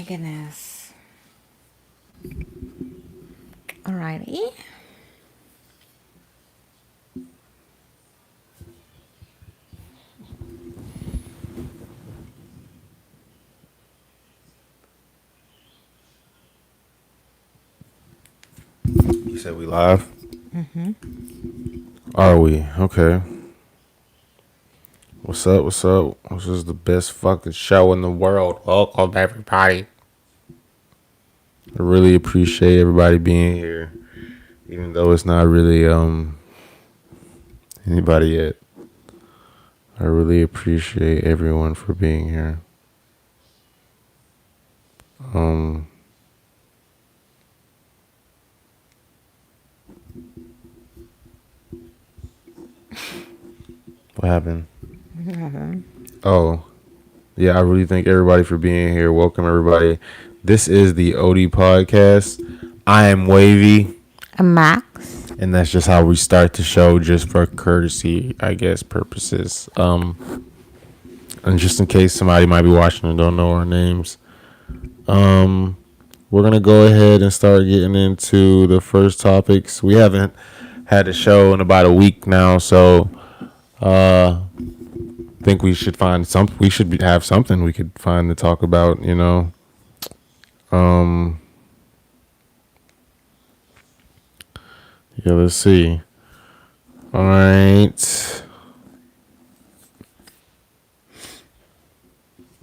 my goodness. Alrighty. You said we live? Are we? Okay. What's up? What's up? This is the best fucking show in the world. Welcome, everybody. I really appreciate everybody being here, even though it's not really anybody yet. I really appreciate everyone for being here. Um, what happened? Oh, yeah, I really thank everybody for being here. Welcome, everybody. This is the OD podcast. I am Wavy. A Max. And that's just how we start the show, just for courtesy, I guess, purposes. And just in case somebody might be watching and don't know our names, we're gonna go ahead and start getting into the first topics. We haven't had a show in about a week now, so think we should find some. We should have something we could find to talk about. Um, yeah. Let's see. All right.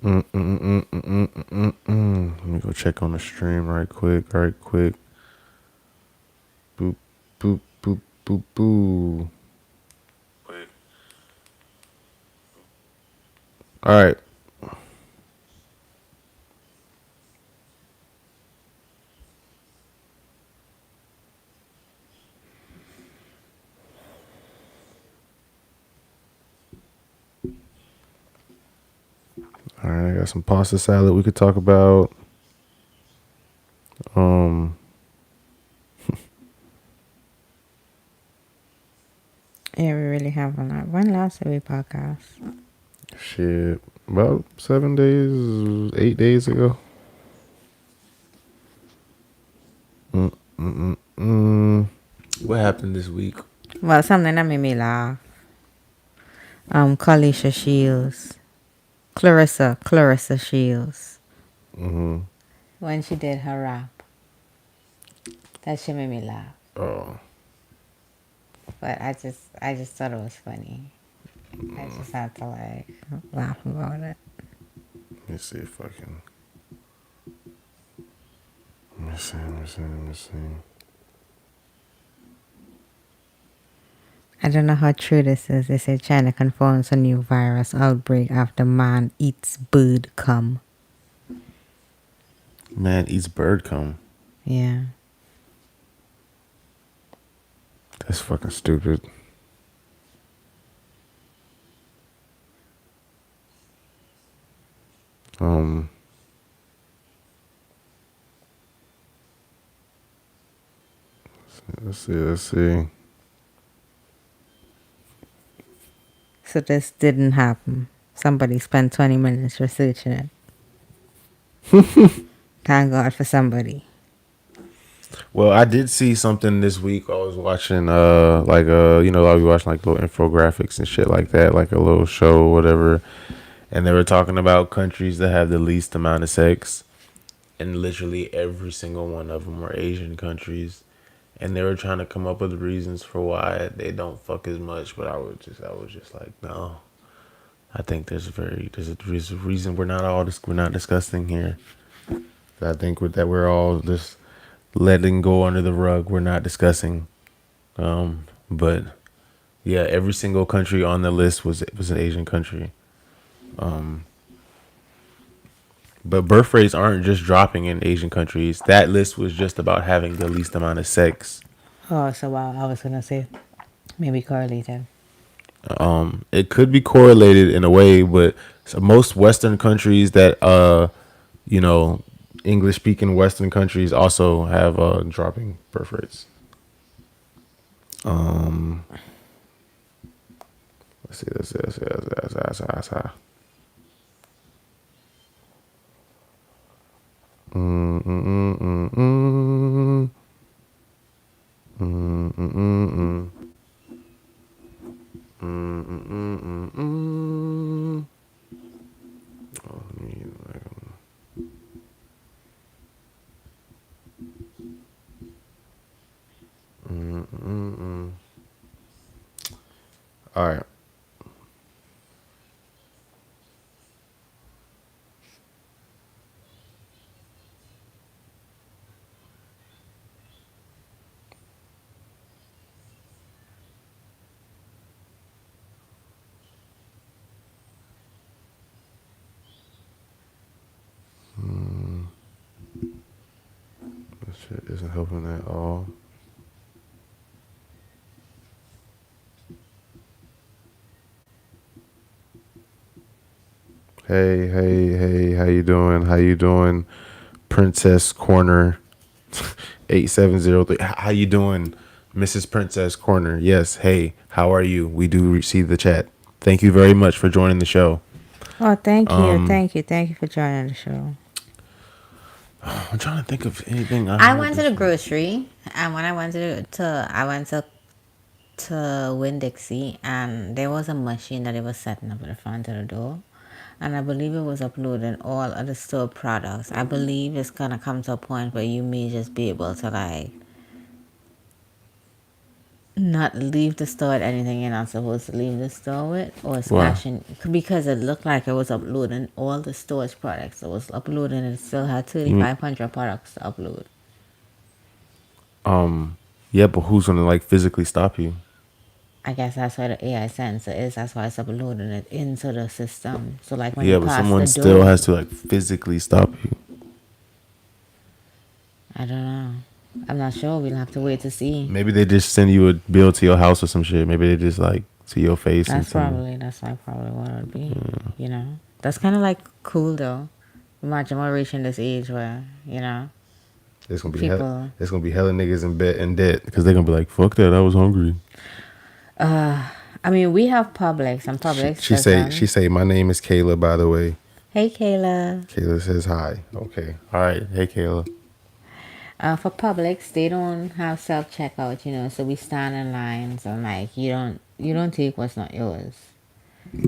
Let me go check on the stream right quick. Boop, boop, boop, boop, boo. Wait. All right. All right. I got some pasta salad we could talk about. Um, Yeah, we really have a lot. When last did we podcast? shit. About 7 days, 8 days ago. What happened this week? Well, something that made me laugh. Kalisha Shields. Clarissa Shields. When she did her rap. That shit made me laugh. Oh, But I just thought it was funny. I just had to like laugh about it. let me see if I can. Let me see. I don't know how true this is. They say China confirms a new virus outbreak after man eats bird cum. Man eats bird cum. Yeah. That's fucking stupid. Let's see. So this didn't happen. Somebody spent 20 minutes researching it. Thank God for somebody. Well, I did see something this week. I was watching, I'll be watching like little infographics and shit like that, like a little show or whatever. And they were talking about countries that have the least amount of sex. And literally every single one of them were Asian countries. And they were trying to come up with reasons for why they don't fuck as much. But I was just like, no. I think there's a reason we're not discussing here. I think that we're all just letting go under the rug. We're not discussing. But yeah, every single country on the list was an Asian country. But birth rates aren't just dropping in Asian countries. That list was just about having the least amount of sex. Oh, so wow, I was gonna say maybe correlated. It could be correlated in a way, but most Western countries that English speaking Western countries also have dropping birth rates. Let's see. Mm, mm, mm, mm, mm. Mm, mm, mm, mm. Mm, mm, mm, mm, mm. Oh, mm, mm, mm. All right. This shit isn't helping at all. Hey, hey, hey, how you doing? How you doing? Princess Corner 8703. How you doing, Mrs. Princess Corner? Yes, hey, how are you? We do receive the chat. Thank you very much for joining the show. Oh, thank you, thank you, thank you for joining the show. I'm trying to think of anything I I heard went to the this week. grocery, and when I went I went to Winn Dixie, and there was a machine that they was setting up in the front of the door, and I believe it was uploading all of the store products. I believe it's gonna come to a point where you may just be able to like not leave the store with anything you're not supposed to leave the store with, or Wow. smashing, because it looked like it was uploading all the store's products. It was uploading, and it still had You mean, 3,500 products to upload. yeah, but who's gonna like physically stop you? I guess that's why the AI sensor is. That's why it's uploading it into the system. So like when you Yeah, but pass someone the still door, has to like physically stop you. I don't know. I'm not sure. We'll have to wait to see. Maybe they just send you a bill to your house or some shit. Maybe they just like to your face and some. That's like probably what it would be. You know, that's kind of like cool though. Imagine we're reaching this age where There's gonna be hell. people. There's gonna be hella niggas in bed in debt because they're gonna be like, "Fuck that, I was hungry." I mean, we have Publix, and Publix She doesn't. say my name is Kayla, by the way. Hey, Kayla. Kayla says hi. Okay, all right. Hey, Kayla. For Publix, they don't have self checkout, so we stand in lines, and like you don't take what's not yours.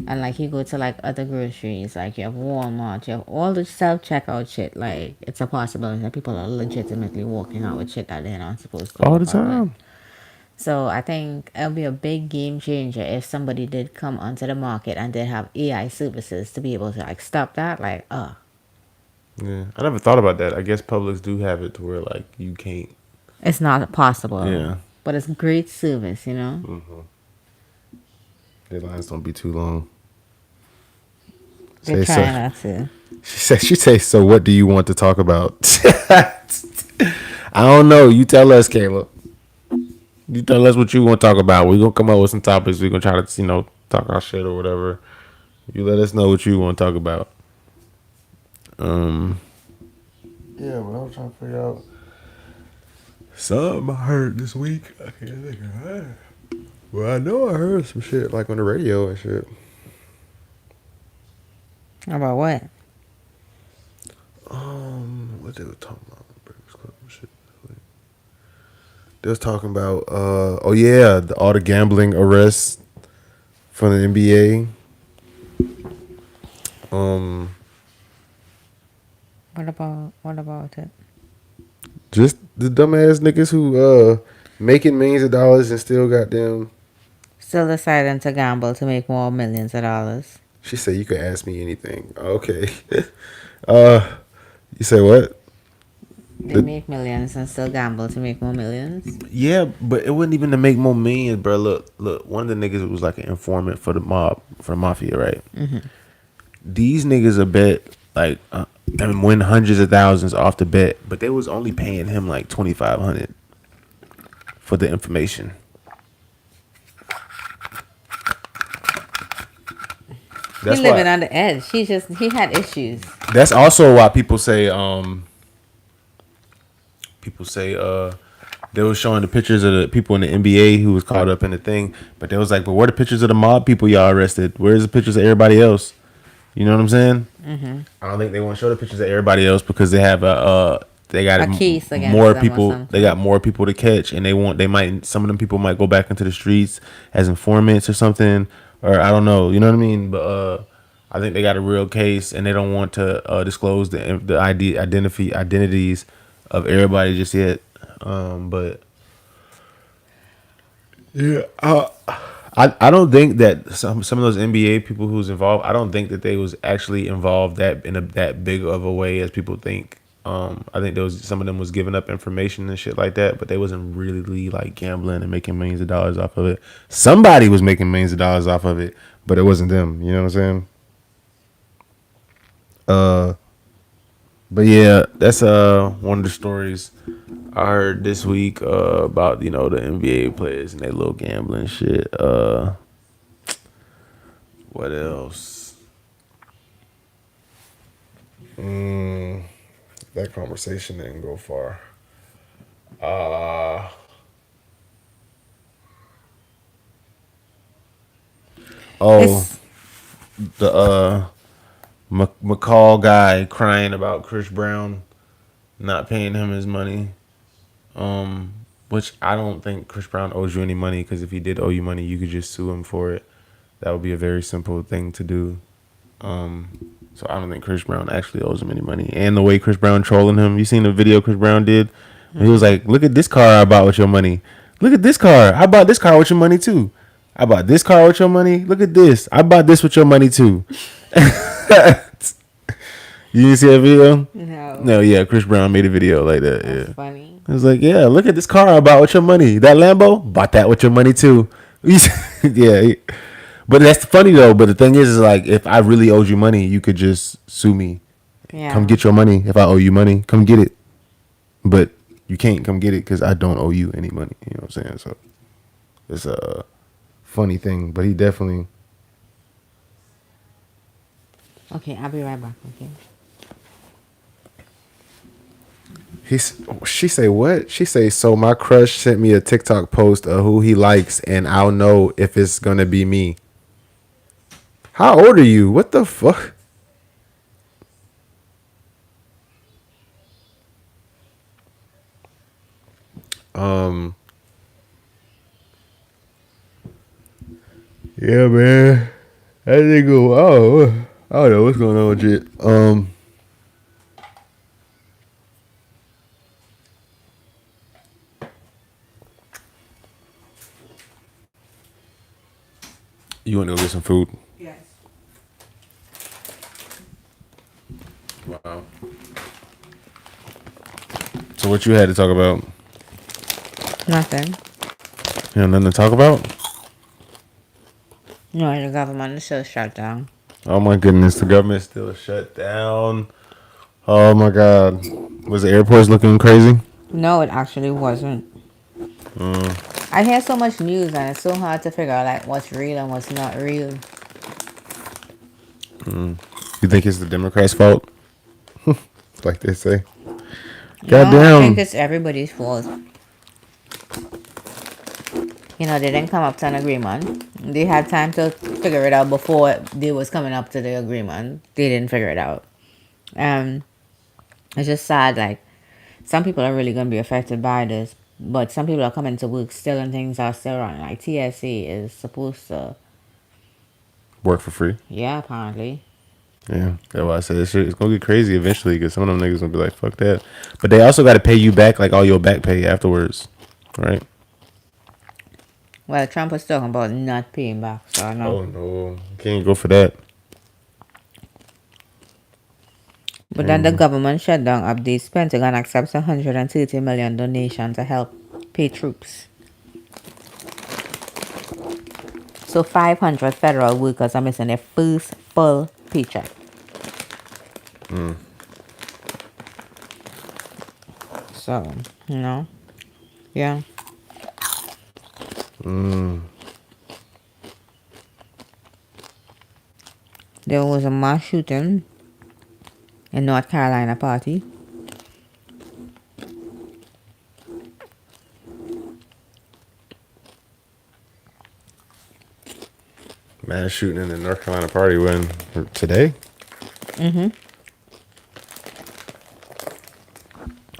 And like you go to like other groceries, like you have Walmart, you have all the self checkout shit. Like it's a possibility that people are legitimately walking out with shit that they're not supposed to All the walk out with. time. So I think it'll be a big game changer if somebody did come onto the market and did have AI services to be able to like stop that. Like, Yeah, I never thought about that. I guess Publix do have it to where like you can't. it's not possible, Yeah, but it's great service. deadlines don't be too long. They're Say so. trying not to. She say so. What do you want to talk about? I don't know. You tell us, Kayla. You tell us what you want to talk about. We're gonna come up with some topics. We're gonna try to talk our shit or whatever. You let us know what you want to talk about. Yeah, but I was trying to figure out something I heard this week. I can't think of it. Well, I know I heard some shit like on the radio and shit. About what? What they were talking about? Breakfast Club and shit. They was talking about oh yeah, all the gambling arrests from the NBA. What about it? Just the dumbass niggas who making millions of dollars and still got them. Still deciding to gamble to make more millions of dollars. She said you could ask me anything. Okay. uh, you say what? They make millions and still gamble to make more millions. Yeah, but it wasn't even to make more millions, bro. Look. One of the niggas was like an informant for the mob, for the mafia, right? These niggas a bet like and win hundreds of thousands off the bet, but they was only paying him like 2,500 for the information. He That's living why. on the edge. He had issues. That's also why people say they was showing the pictures of the people in the NBA who was caught up in the thing, but they was like, but where are the pictures of the mob people y'all arrested? Where's the pictures of everybody else? You know what I'm saying? I don't think they want to show the pictures of everybody else because they have they got A case against more them or people. They got something. more people to catch, and they might some of them people might go back into the streets as informants or something, or I don't know. You know what I mean? But I think they got a real case, and they don't want to disclose the identities of everybody just yet. But yeah, I don't think that some of those NBA people who's involved. I don't think that they was actually involved that in that big of a way as people think. I think there was some of them was giving up information and shit like that, but they wasn't really like gambling and making millions of dollars off of it. Somebody was making millions of dollars off of it, but it wasn't them. You know what I'm saying? Uh, but yeah, that's one of the stories I heard this week about the NBA players and their little gambling shit. What else? That conversation didn't go far. Uh oh, It's the McCall guy crying about Chris Brown not paying him his money. Which I don't think Chris Brown owes you any money because if he did owe you money, you could just sue him for it. That would be a very simple thing to do. So I don't think Chris Brown actually owes him any money. And the way Chris Brown trolling him, you seen the video Chris Brown did? He was like, "Look at this car I bought with your money. Look at this car. I bought this car with your money too. I bought this car with your money. Look at this. I bought this with your money too." You didn't see that video? no. No, yeah, Chris Brown made a video like that. That's Yeah, funny. it was like, "Yeah, look at this car I bought with your money. That Lambo, bought that with your money too." Yeah, but that's funny though. But the thing is like, if I really owed you money, you could just sue me. Come Yeah. get your money. If I owe you money, come get it. But you can't come get it because I don't owe you any money. You know what I'm saying? So it's a funny thing. But he definitely. Okay, I'll be right back. Okay. She say what? She say so. My crush sent me a TikTok post of who he likes, and I'll know if it's gonna be me. How old are you? What the fuck? Um. Yeah, man. That nigga. Oh, I don't know what's going on with it. You want to go get some food? Yes. Wow. So what you had to talk about? Nothing. You have nothing to talk about? No, the government is still shut down. Oh my goodness, the government still shut down. Oh my god. Was the airports looking crazy? No, it actually wasn't. I hear so much news and it's so hard to figure out like what's real and what's not real. You think it's the Democrats' fault? Like they say. No, I think Goddamn. it's everybody's fault. They didn't come up to an agreement. They had time to figure it out before they was coming up to the agreement. They didn't figure it out. Um, it's just sad. Like some people are really gonna be affected by this, but some people are coming to work still and things are still running. Like TSA is supposed to, Work for free. yeah, apparently. Yeah, that's why I said this shit. It's gonna get crazy eventually because some of them niggas gonna be like, "Fuck that," but they also got to pay you back like all your back pay afterwards, right? Well, Trump was talking about not paying back, so I know. Oh no, can't go for that. But then the government shutdown updates. Pentagon accepts 130 million donation to help pay troops. So 500 federal workers are missing their first full paycheck. So, yeah. There was a mass shooting in North Carolina party. Mass shooting in the North Carolina party when today.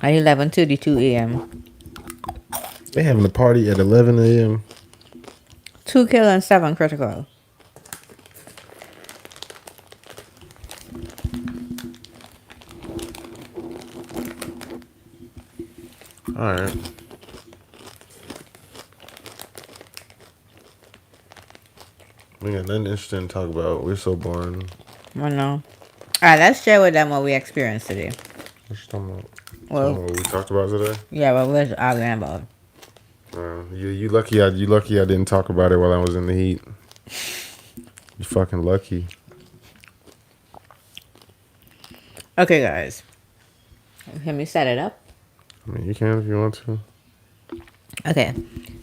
At 11:32 a.m. They having a party at 11 a.m. 2 kill and 7 critical. All right. We got nothing interesting to talk about. We're so boring. I know. Alright, let's share with them what we experienced today. What you talking about? Well, What we talked about today? yeah, what we're arguing about. You lucky. You lucky I didn't talk about it while I was in the heat. You fucking lucky. Okay, guys. Can we set it up? I mean, you can if you want to. Okay.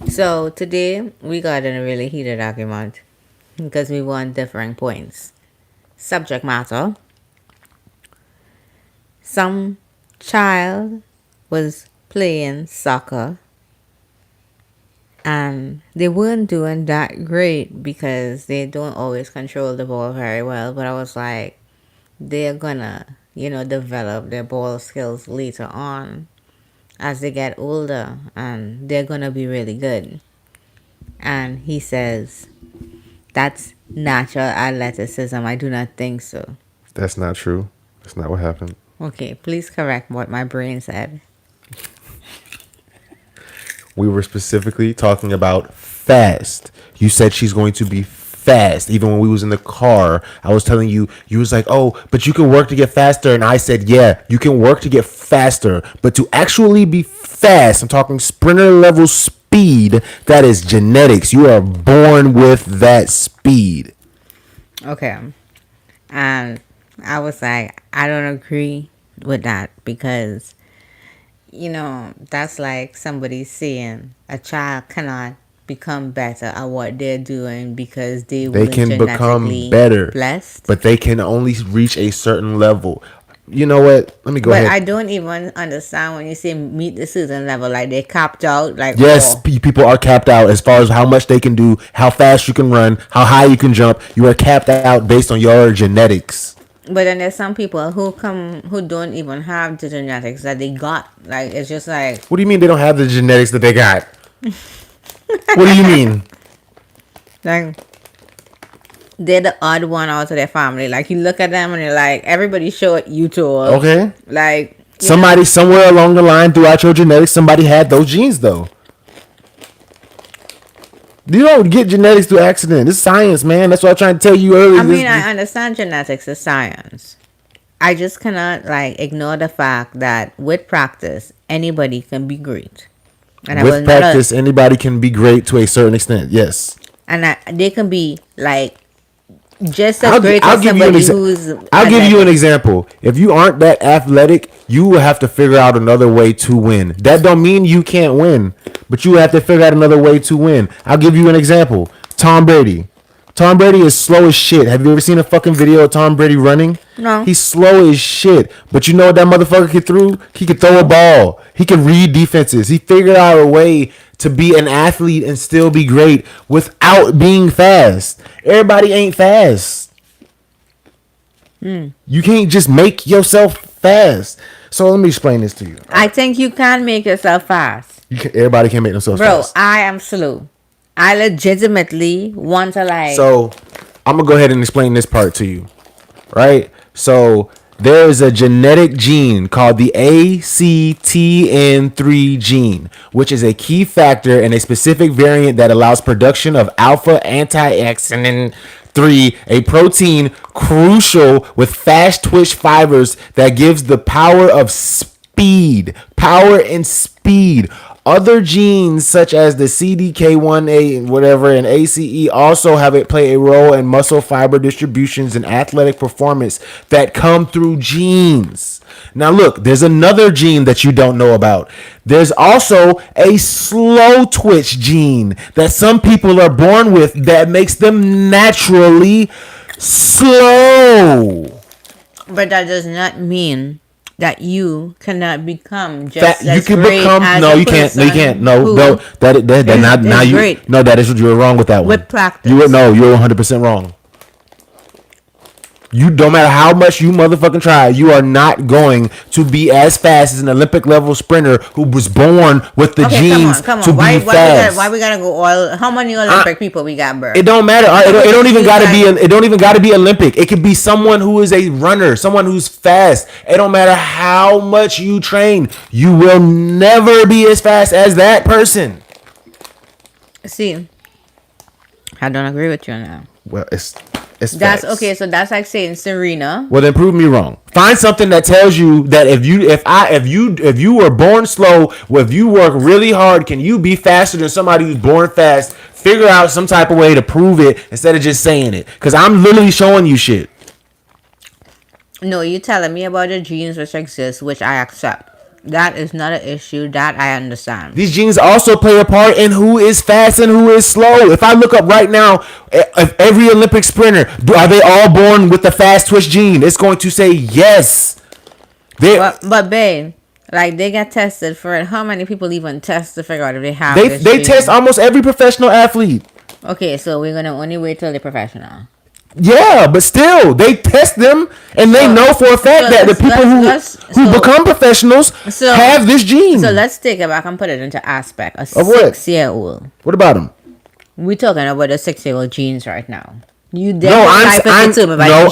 So today we got in a really heated argument because we want differing points. Subject matter. Some child was playing soccer and they weren't doing that great because they don't always control the ball very well. But I was like, they're gonna, develop their ball skills later on as they get older and they're gonna be really good. And he says, that's natural athleticism. I do not think so. That's not true. That's not what happened. Okay, please correct what my brain said. We were specifically talking about fast. You said she's going to be fast. Even when we was in the car, I was telling you, you was like, oh, but you can work to get faster. And I said, yeah, you can work to get faster. But to actually be fast, I'm talking sprinter level speed, that is genetics. You are born with that speed. Okay. And I was like, I don't agree with that because, that's like somebody saying a child cannot become better at what they're doing because they They weren't can become genetically better, blessed. but they can only reach a certain level. You know what? Let me go But ahead. I don't even understand when you say meet a certain level, like they capped out, like Yes, oh. people are capped out as far as how much they can do, how fast you can run, how high you can jump. You are capped out based on your genetics. But then there's some people who don't even have the genetics that they got. Like it's just like, What do you mean they don't have the genetics that they got? What do you mean? like they're the odd one out of their family. Like you look at them and you're like, everybody's short, you tall. Okay. Like Somebody somewhere along the line throughout your genetics, somebody had those genes though. You don't get genetics through accident. It's science, man. That's what I'm trying to tell you earlier. I mean, I understand genetics is science. I just cannot ignore the fact that with practice, anybody can be great. And with practice, anybody can be great to a certain extent. Yes. And they can be just as great as somebody who's. I'll give you an example. If you aren't that athletic, you will have to figure out another way to win. That don't mean you can't win, but you have to figure out another way to win. I'll give you an example. Tom Brady. Tom Brady is slow as shit. Have you ever seen a fucking video of Tom Brady running? No. He's slow as shit. But you know what that motherfucker could throw? He could throw a ball. He could read defenses. He figured out a way to be an athlete and still be great without being fast. Everybody ain't fast. You can't just make yourself fast. So let me explain this to you. I think you can make yourself fast. Everybody can make themselves fast. Bro, I am slow. I legitimately want to So I'm gonna go ahead and explain this part to you, right? So there is a genetic gene called the ACTN3 gene, which is a key factor in a specific variant that allows production of alpha antioxidant 3, a protein crucial with fast twitch fibers that gives the power of speed, power and speed. Other genes such as the CDK1A and whatever and ACE also play a role in muscle fiber distributions and athletic performance that come through genes. Now look, there's another gene that you don't know about. There's also a slow twitch gene that some people are born with that makes them naturally slow. But that does not mean that you cannot become just You as can great become as no, a you can't. No, you person can't. No, who no. That not now. is You great. no. That is you're wrong with that one. With practice. You're 100% wrong. You don't matter how much you motherfucking try, you are not going to be as fast as an Olympic level sprinter who was born with the Okay, come on, genes come to on. be Why fast. we gotta go all? How many Olympic people we got, bro? It don't matter. It don't even gotta be. It don't even gotta be Olympic. It could be someone who is a runner, someone who's fast. It don't matter how much you train. You will never be as fast as that person. See, I don't agree with you on that. Well, it's That's facts. okay. So that's like saying Serena. Well, then prove me wrong. Find something that tells you that if you were born slow, if you work really hard, can you be faster than somebody who's born fast? Figure out some type of way to prove it instead of just saying it. Because I'm literally showing you shit. No, you telling me about the genes which exist, which I accept. That is not an issue. That I understand. These genes also play a part in who is fast and who is slow. If I look up right now, if every Olympic sprinter, are they all born with the fast twitch gene? It's going to say yes. But babe, like they get tested for it. How many people even test to figure out if they have this They gene? test almost every professional athlete. Okay, so we're gonna only wait till they're professional. Yeah, but still, they test them, and they know for a fact that the people who become professionals have this gene. So let's take it back and put it into aspect. A Of what? 6-year-old. What about them? We're talking about the 6-year-old genes right now. You No,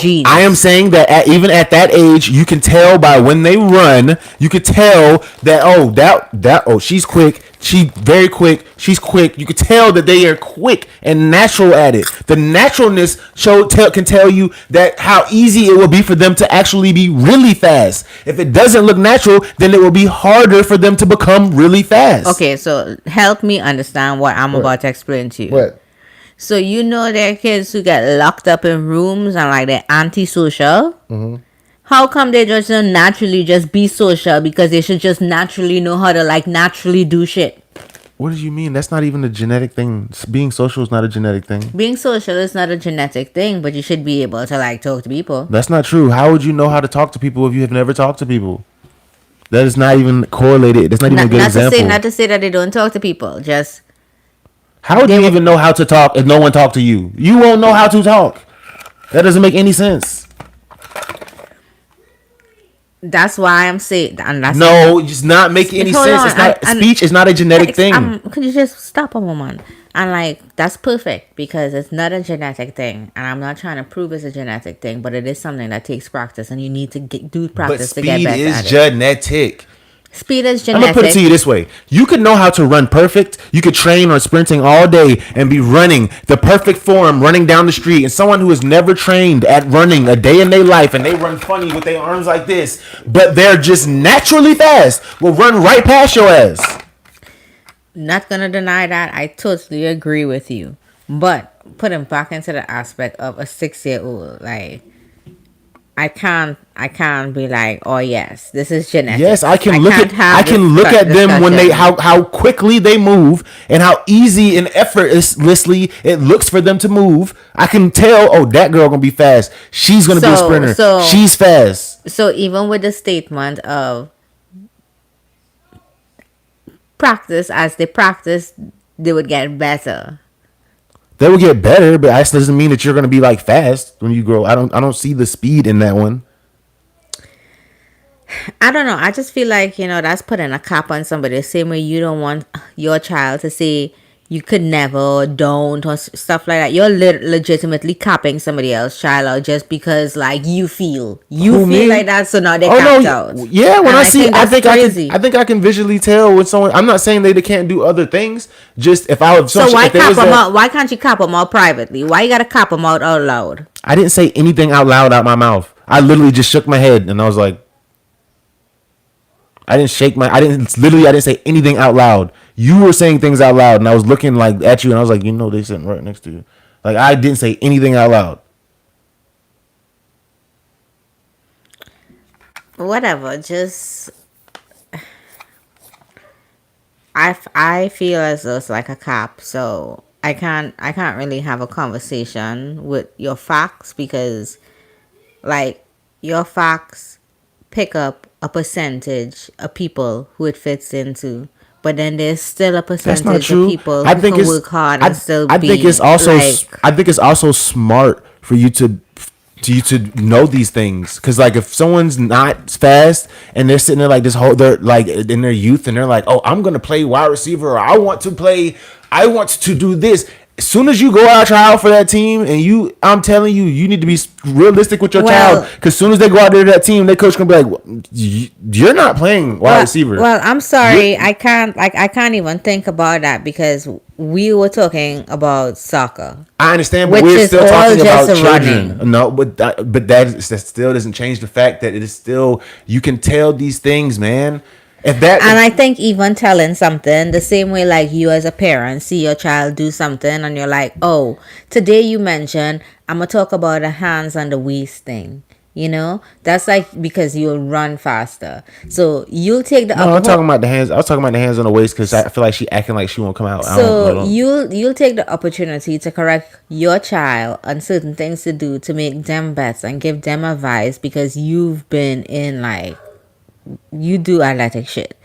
genes. I am saying that even at that age, you can tell by when they run. You could tell that she's quick. She's very quick. She's quick. You could tell that they are quick and natural at it. The naturalness can tell you that how easy it will be for them to actually be really fast. If it doesn't look natural, then it will be harder for them to become really fast. Okay, so help me understand what I'm about to explain to you. What? So you know there are kids who get locked up in rooms and like they're antisocial. Mm-hmm. How come they just don't naturally just be social because they should just naturally know how to like naturally do shit? What do you mean? That's not even a genetic thing. Being social is not a genetic thing. Being social is not a genetic thing, but you should be able to like talk to people. That's not true. How would you know how to talk to people if you have never talked to people? That is not even correlated. That's not even a good example. Not to say that they don't talk to people. Just how would you even know how to talk if no one talked to you? You won't know how to talk. That doesn't make any sense. That's why I'm saying, and that's no, it's not making any sense. It's not speech is not a genetic thing. Could you just stop a moment? And like that's perfect because it's not a genetic thing, and I'm not trying to prove it's a genetic thing, but it is something that takes practice, and you need to do practice to get better at it. Speed is genetic. Speed is genetic. I'm gonna put it to you this way: you could know how to run perfect. You could train on sprinting all day and be running the perfect form, running down the street. And someone who has never trained at running a day in their life, and they run funny with their arms like this, but they're just naturally fast, will run right past your ass. Not gonna deny that. I totally agree with you. But put him back into the aspect of a 6-year-old, like. I can't be like, oh yes, this is genetic. Yes, I can look at them when they how quickly they move and how easy and effortlessly it looks for them to move. I can tell, oh, that girl gonna be fast. She's gonna be a sprinter. She's fast. So even with the statement of practice, as they practice, they would get better. They will get better, but that doesn't mean that you're going to be like fast when you grow. I don't see the speed in that one. I don't know. I just feel like, that's putting a cap on somebody. The same way you don't want your child to say you could never or don't or stuff like that. You're legitimately capping somebody else's child out just because like you feel like that. So now they capped out. Yeah, when I think I can visually tell when someone. I'm not saying they can't do other things. Just if I would. So why cap them out? Why can't you cap them out privately? Why you gotta cap them out loud? I didn't say anything out loud out my mouth. I literally just shook my head and I was like, I didn't say anything out loud. You were saying things out loud, and I was looking like at you, and I was like, they sitting right next to you. Like I didn't say anything out loud. Whatever, just I feel as though it's like a cap, so I can't really have a conversation with your facts because, like, your facts pick up a percentage of people who it fits into. But then there's still a percentage of people who can work hard and still be. I think it's also smart for you to to you to know these things. Because like if someone's not fast and they're sitting there like this whole, they're like in their youth and they're like, oh, I'm gonna play wide receiver, or I want to do this. As soon as you go out try out for that team, and I'm telling you, you need to be realistic with your child. Because as soon as they go out there to that team, their coach gonna be like, well, "You're not playing wide receiver." Well, I'm sorry, I can't even think about that because we were talking about soccer. I understand, but we're still talking about children. Running. No, but that still doesn't change the fact that it is still, you can tell these things, man. And I think even telling something the same way, like you as a parent see your child do something and you're like, oh, today you mentioned I'm gonna talk about the hands and the waist thing. You know, that's like because you'll run faster. So you'll take the. No, I'm talking about the hands. I was talking about the hands on the waist because I feel like she acting like she won't come out. So you'll take the opportunity to correct your child on certain things to do to make them better and give them advice because you've been in like. You do athletic shit,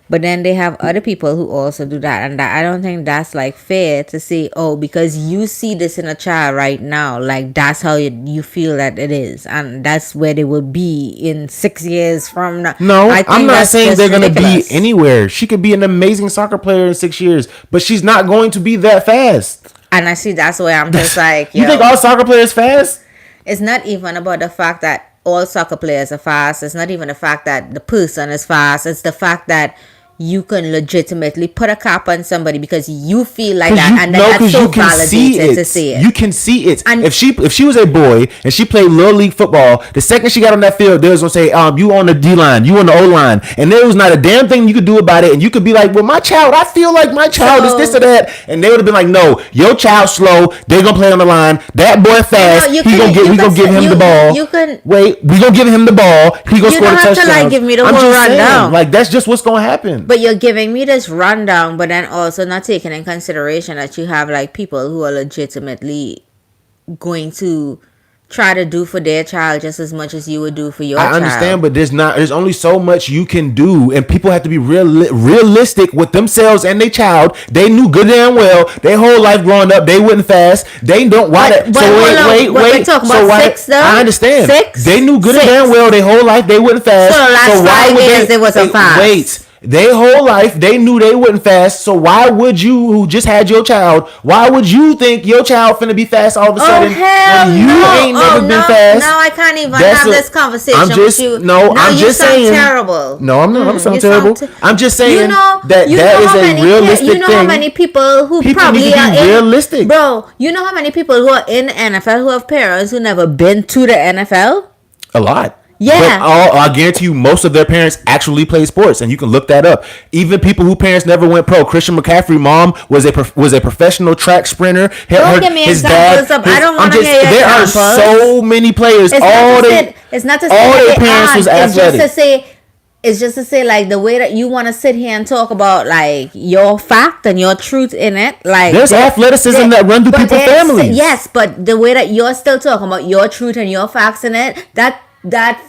but then they have other people who also do that, and I don't think that's like fair to say, oh, because you see this in a child right now, like that's how you feel that it is, and that's where they will be in 6 years from now. No, I'm not saying they're gonna be anywhere. She could be an amazing soccer player in 6 years, but she's not going to be that fast. And I see that's where I'm just like, you think all soccer players fast? It's not even about the fact that all soccer players are fast. It's not even the fact that the person is fast. It's the fact that you can legitimately put a cap on somebody because you feel like that, and then that's so validated to see it. You can see it. And if she was a boy and she played little league football, the second she got on that field, they was gonna say, you on the D line, you on the O line, and there was not a damn thing you could do about it. And you could be like, well, my child, I feel like my child is this or that, and they would have been like, no, your child slow. They're gonna play on the line. That boy fast. We gonna give him the ball. We gonna give him the ball. He gonna score the touchdown. You don't have to like give me the whole rundown. Like that's just what's gonna happen. But you're giving me this rundown, but then also not taking in consideration that you have like people who are legitimately going to try to do for their child just as much as you would do for your child. I understand, but there's only so much you can do, and people have to be realistic with themselves and their child. They knew good damn well their whole life growing up they wasn't fast. They don't why that. So wait. So why? 6 though? I understand. 6. They knew good and damn well their whole life they wasn't fast. So the last 5 years they wasn't fast. Wait. Their whole life, they knew they wasn't fast. So why would you, who just had your child, why would you think your child finna be fast all of a sudden when you ain't never been fast? No, I can't even have this conversation with you. I'm just saying. Terrible. No, I'm not. I'm sound terrible. I'm just saying that is a realistic thing. You know how many people who probably are realistic, bro. You know how many people who are in the NFL who have parents who never been to the NFL? A lot. Yeah, but I guarantee you, most of their parents actually play sports, and you can look that up. Even people whose parents never went pro. Christian McCaffrey's mom was a professional track sprinter. Don't give me examples of. I don't want to hear there examples. There are so many players. It's not to say all their parents was athletic. It's just to say like the way that you want to sit here and talk about like your fact and your truth in it. Like there's athleticism that run through people's families. Yes, but the way that you're still talking about your truth and your facts in it, that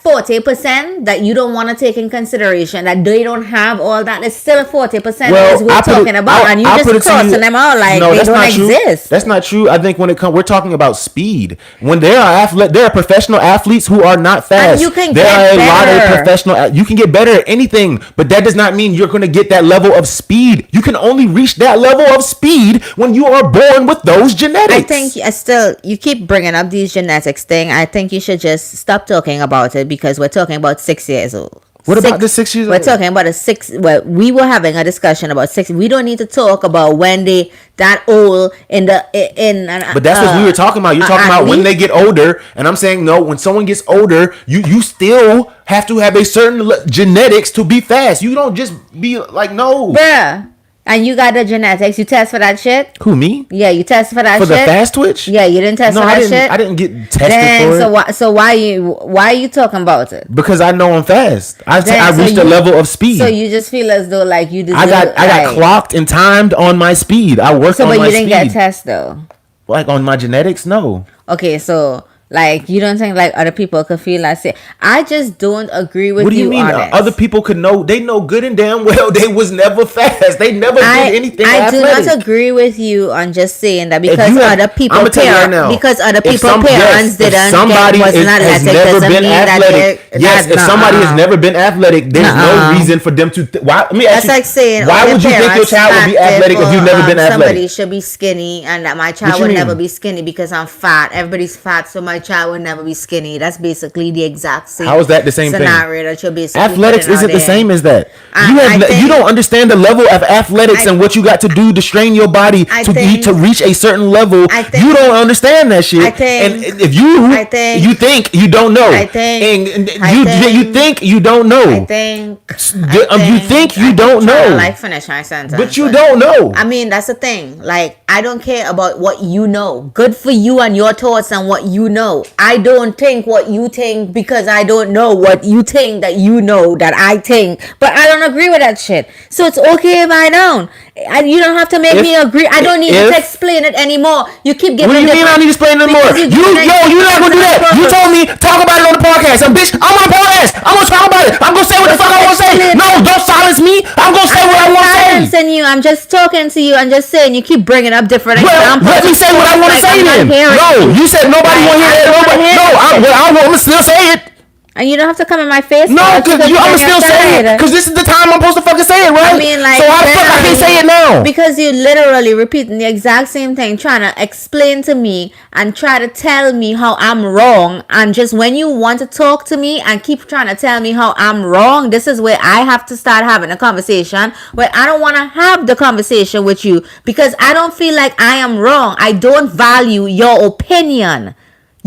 40% that you don't want to take in consideration, that they don't have all that, is still 40% as we're talking about, and you just crossing them out like they don't exist. That's not true. I think when we're talking about speed. When there are professional athletes who are not fast. And you can there get are a better. lot of professional. You can get better at anything, but that does not mean you're going to get that level of speed. You can only reach that level of speed when you are born with those genetics. I think you keep bringing up these genetics thing. I think you should just stop talking about it because we're talking about 6 years old. What about the 6 years old? We're talking about we were having a discussion about 6. We don't need to talk about when they that old but that's what we were talking about. You're talking about when they get older, and I'm saying no. When someone gets older, you still have to have a certain genetics to be fast. You don't just be like no, bruh. And you got the genetics. You test for that shit? Who, me? Yeah, you test for that shit. For the fast twitch? Yeah, you didn't test for that shit? I didn't get tested for it. So why are you talking about it? Because I know I'm fast. I reached a level of speed. So you just feel as though like you deserve, I got clocked and timed on my speed. I worked on my speed. But you didn't get tested though? Like on my genetics? No. Okay, so Like, you don't think like other people could feel like say, I just don't agree with What do you mean? on it. Other people could know. They know good and damn well they was never fast. They never did anything I do athletic. not agree with you on just saying that because other people I'ma tell you right now, because other if people parents if didn't somebody get wasn't has athletic never doesn't been mean that athletic. Yes, if somebody has never been athletic, there's no reason for them to. Why? Let me ask That's you. like saying, why would you think your child would be athletic if you've never been somebody athletic? should be skinny and that my child would never be skinny because I'm fat. Everybody's fat, so my child would never be skinny. That's basically the exact same. How is that the same scenario thing? That you're basically athletics isn't the same as that. You don't understand the level of athletics and what you got to do to strain your body to reach a certain level. You don't understand that shit. And if you think you don't know, you think you don't know. You think you don't know. Like finish my sentence, but you don't know. I mean, that's the thing. Like, I don't care about what you know. Good for you and your thoughts and what you know. I don't think what you think because I don't know what you think that you know that I think. But I don't agree with that shit. So it's okay if I don't. You don't have to make me agree. I don't need you to explain it anymore. You keep giving. What do you mean I need to explain it more? You're not gonna do that. You told me talk about it on the podcast. Bitch, I'm on the podcast. I'm gonna talk about it. I'm gonna say what the fuck I want to say. No, don't silence me. I'm gonna say what I want to say. Silencing you. I'm just talking to you. I'm just saying you keep bringing up different examples. Let me say what I want to say then. No, you said nobody want to hear that. No, I'm gonna still say it. And you don't have to come in my face. No, because I'm gonna still say it. Because this is the time I'm supposed to fucking say it, right? I mean, like, so how the fuck I can't say it now? Because you literally repeating the exact same thing, trying to explain to me and try to tell me how I'm wrong. And just when you want to talk to me and keep trying to tell me how I'm wrong, this is where I have to start having a conversation where I don't want to have the conversation with you because I don't feel like I am wrong. I don't value your opinion.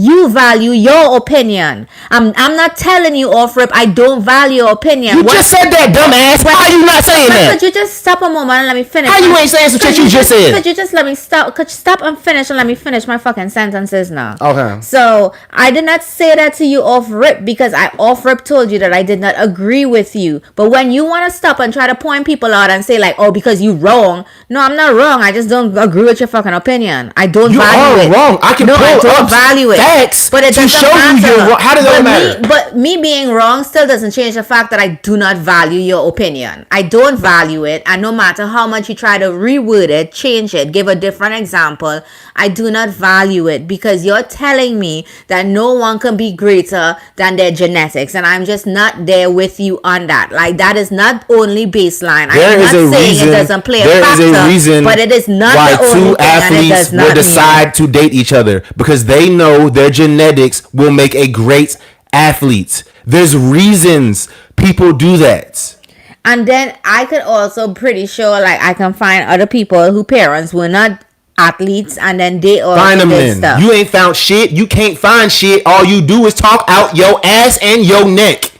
You value your opinion. I'm not telling you off rip. I don't value your opinion. You just said that, dumbass. Why are you not saying that? Could you just stop a moment and let me finish? How you ain't saying some shit you just said? Could you just let me stop? Could you stop and finish and let me finish my fucking sentences now? Okay. So I did not say that to you off rip because I off rip told you that I did not agree with you. But when you want to stop and try to point people out and say like, oh, because you wrong. No, I'm not wrong. I just don't agree with your fucking opinion. I don't value it. You are wrong. I can no, I don't value it. But it doesn't matter. You you're wrong. How does that matter? But me being wrong still doesn't change the fact that I do not value your opinion. I don't value it, and no matter how much you try to reword it, change it, give a different example, I do not value it because you're telling me that no one can be greater than their genetics, and I'm just not there with you on that. Like, that is not only baseline. I'm not saying it doesn't play a factor, there is a reason but it is not why the only two thing, athletes will decide to date each other because they know their genetics will make a great athlete. There's reasons people do that. And then I could also pretty sure like I can find other people who parents were not athletes and then they all find them then. Stuff. You ain't found shit. You can't find shit. All you do is talk out your ass and your neck.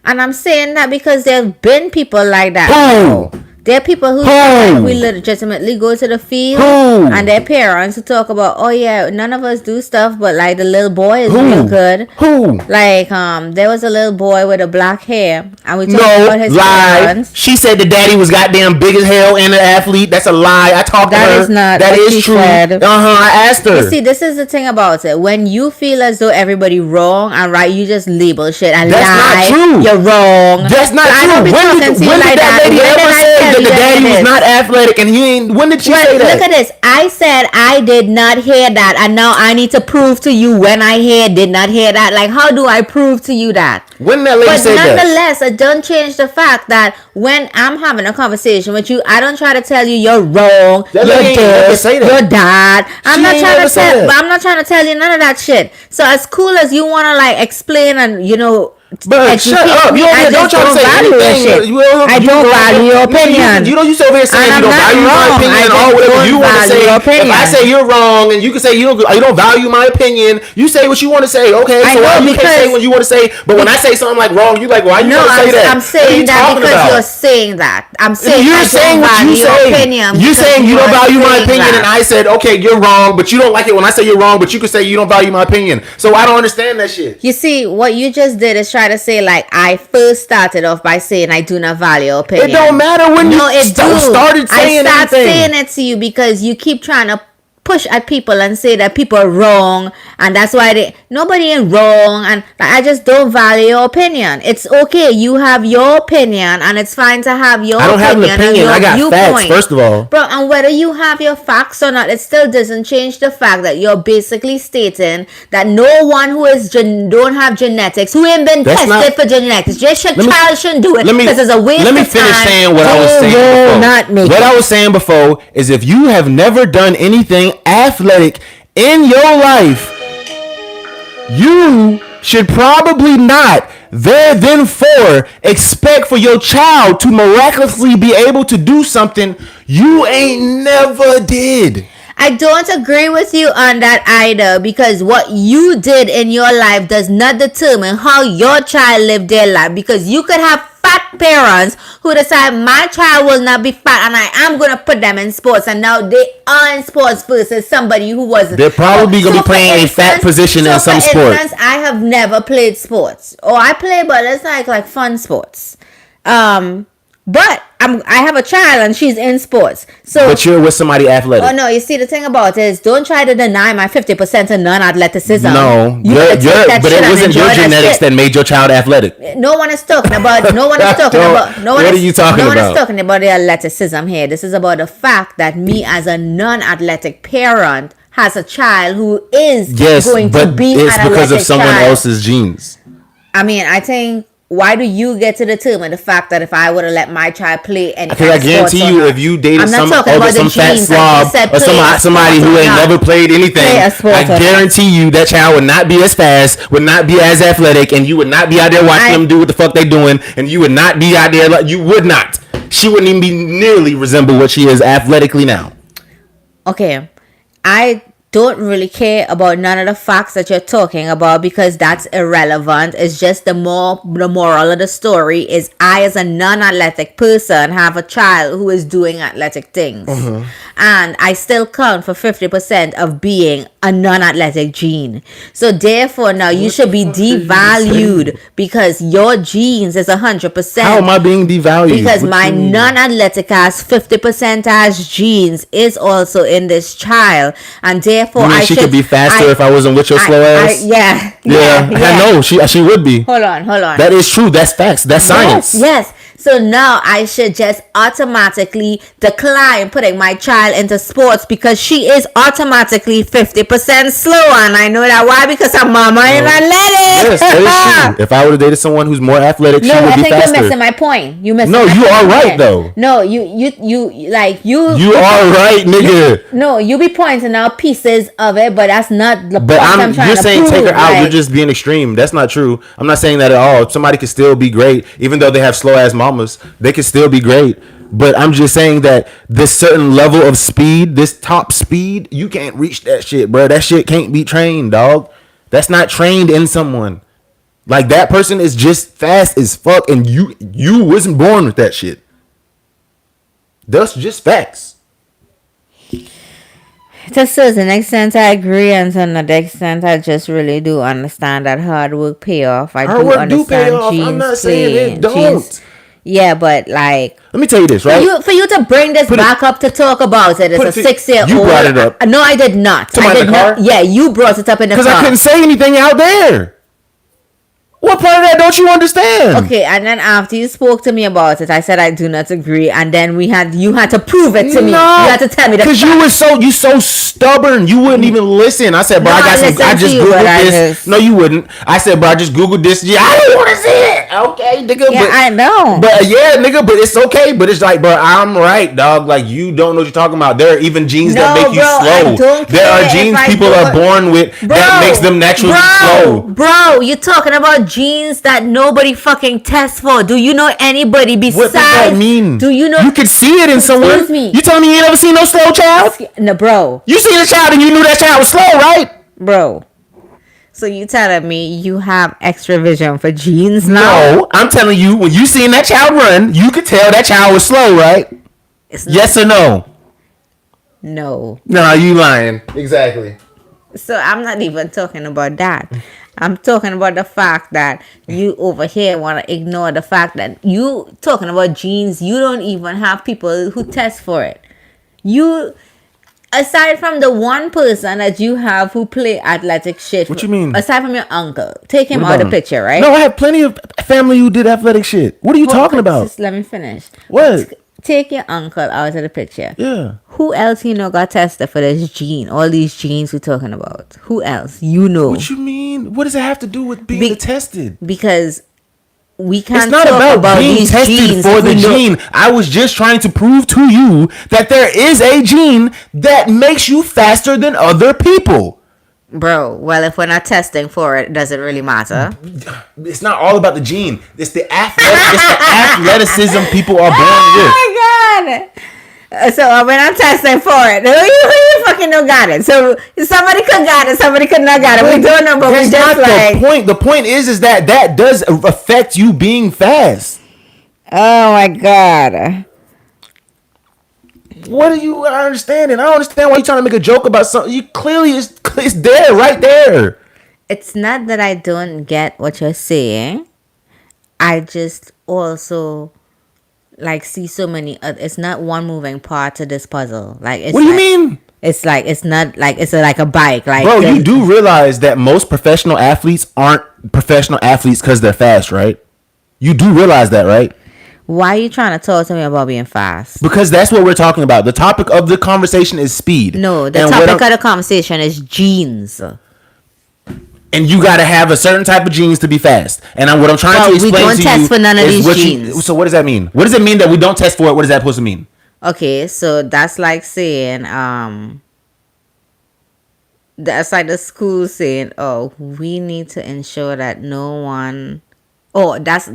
And I'm saying that because there've been people like that. Who? There are people who like, we legitimately go to the field and their parents who talk about, oh yeah, none of us do stuff, but like the little boy is real good. Like there was a little boy with a black hair and we talked about his parents. She said the daddy was goddamn big as hell and an athlete. That's a lie. I talked to her. That is not that what is she true. Said. I asked her. You see, this is the thing about it. When you feel as though everybody wrong and right, you just label shit and that's lie. Not true. You're wrong. That's not true. When did that lady ever say that the daddy was not athletic and he ain't? When did she say that? Look at this. I said I did not hear that, and now I need to prove to you when I did not hear that. Like, how do I prove to you that? When that lady said that? But nonetheless, it don't change the fact that when I'm having a conversation with you, I don't try to tell you you're wrong, you're this, you're that. I'm not trying to tell you none of that shit. So as cool as you wanna like explain and but shut up! You don't try to say anything. I don't value your opinion. You sit over here saying you don't value my opinion or whatever you want to say. If I say you're wrong and you can say you don't value my opinion, you say what you want to say. Okay, so you can't say what you want to say. But when I say something like wrong, you like, why you want to say that? I'm saying that because you're saying that. I'm saying you're saying what you say. You're saying you don't value my opinion, and I said, okay, you're wrong, but you don't like it when I say you're wrong. But you can say you don't value my opinion. So I don't understand that shit. You see, what you just did is try to say like I first started off by saying I do not value your opinion. It don't matter when you started saying anything. I start saying it to you because you keep trying to push at people and say that people are wrong and that's why nobody ain't wrong, and I just don't value your opinion. It's okay, you have your opinion and it's fine to have your opinion. I don't have an opinion. I got facts, first of all. Bro, and whether you have your facts or not, it still doesn't change the fact that you're basically stating that no one who is don't have genetics, who ain't been tested for genetics, just your child shouldn't do it because it's a waste of time. Let me finish saying what I was saying before. What I was saying before is if you have never done anything athletic in your life, you should probably not therefore expect for your child to miraculously be able to do something you ain't never did. I don't agree with you on that either, because what you did in your life does not determine how your child lived their life, because you could have fat parents who decide my child will not be fat and I am going to put them in sports, and now they are in sports versus somebody who wasn't. They're probably going to be playing a fat position in some sport. For instance, I have never played sports, or I play, but it's like fun sports. But I have a child and she's in sports. But you're with somebody athletic. Oh no, you see, the thing about it is, don't try to deny my 50% of non-athleticism. No, but it wasn't your genetics that made your child athletic. No one is talking about. What are you talking about? No one is talking about the athleticism here. This is about the fact that me as a non-athletic parent has a child who is going to be an athletic child. Yes, but it's because of someone else's genes. I mean, I think. Why do you get to determine the fact that if I would have let my child play any kind of sports? Because I guarantee you, if you dated some fat slob or somebody who ain't never played anything, I guarantee you that child would not be as fast, would not be as athletic, and you would not be out there watching them do what the fuck they doing, and you would not be out there. You would not. She wouldn't even be nearly resemble what she is athletically now. Okay, I don't really care about none of the facts that you're talking about, because that's irrelevant. It's just the moral of the story is, I as a non-athletic person have a child who is doing athletic things, and I still count for 50% of being a non-athletic gene. So therefore now you should be devalued because your genes is 100%. How am I being devalued? Because my non-athletic ass 50% as genes is also in this child, and therefore she could be faster if I wasn't with your slow ass. Yeah. I know she would be. Hold on. That is true. That's facts. That's science. Yes. So now I should just automatically decline putting my child into sports because she is automatically 50% slower. And I know that. Why? Because her mama ain't athletic. Yes, that is true. If I would have dated someone who's more athletic, she would be faster. No, I think you're missing my point. You are right, though. No, you You are right, nigga. No, you be pointing out pieces of it, but that's not the point I'm trying to prove. You're saying take her out. You're just being extreme. That's not true. I'm not saying that at all. Somebody could still be great, even though they have slow ass mom. They can still be great, but I'm just saying that this certain level of speed, this top speed, you can't reach that shit, bro. That shit can't be trained, dog. That's not trained in someone. Like, that person is just fast as fuck, and you wasn't born with that shit. That's just facts. To a certain extent, I agree, and to another extent, I just really do understand that hard work pay off. Hard work do pay off. I'm not saying it don't. Yeah, but like, let me tell you this, right? For you to bring this back up to talk about it as a 6-year-old. You brought it up. No, I did not. I did not. Yeah, you brought it up in the car. Because I couldn't say anything out there. What part of that don't you understand? Okay, and then after you spoke to me about it, I said I do not agree, and then you had to prove it to me. You had to tell me that. Because you so stubborn, you wouldn't even listen. I said, bro, I just googled this. No, you wouldn't. I said, bro, I just googled this. Yeah, I don't want to see it. Okay, nigga. Yeah, I know. But yeah, nigga, but it's okay. But it's like, bro, I'm right, dog. Like, you don't know what you're talking about. There are even genes that make you slow. There are genes people are born with that makes them naturally slow. Bro, you're talking about genes that nobody fucking tests for. Do you know anybody besides? What does that mean? Do you know? You could see it in someone. Excuse me. You telling me you ain't never seen no slow child? No, bro. You seen a child and you knew that child was slow, right? Bro. So you telling me you have extra vision for genes now? No, I'm telling you, when you seen that child run, you could tell that child was slow, right? Yes or no? No. No, you lying. Exactly. So I'm not even talking about that. I'm talking about the fact that you over here want to ignore the fact that you talking about genes. You don't even have people who test for it. aside from the one person that you have who play athletic shit. What you mean? Aside from your uncle, take him What out about of the him? picture, right? No, I have plenty of family who did athletic shit. What are you talking about? Just let me finish. What? Take your uncle out of the picture. Yeah. Who else you know got tested for this gene? All these genes we're talking about. Who else you know? What you mean? What does it have to do with being tested? Because we can't It's not talk about being these tested genes for if the we know- gene. I was just trying to prove to you that there is a gene that makes you faster than other people. Bro, well, if we're not testing for it, does it really matter? It's not all about the gene. It's the athleticism people are born with. Oh my god! So we're not testing for it. Who you fucking know got it? So somebody could got it, somebody could not got it. We don't know, but we That's just not like. the point. The point is that does affect you being fast. Oh my god! What are you understanding? I don't understand why you're trying to make a joke about something. You clearly it's there, right there. It's not that I don't get what you're saying. I just also like see so many. It's not one moving part to this puzzle. Like, it's What do you like, mean? It's like it's not like it's like a bike. Like, Bro, you do realize that most professional athletes aren't professional athletes because they're fast, right? You do realize that, right? Why are you trying to talk to me about being fast? Because that's what we're talking about. The topic of the conversation is speed. No, the And topic of the conversation is genes. And you got to have a certain type of genes to be fast. And what I'm trying to explain we don't to test you for none of is these genes. So what does that mean? What does it mean that we don't test for it? What is that supposed to mean? Okay, so that's like saying, that's like the school saying, oh, we need to ensure that no one. Oh, that's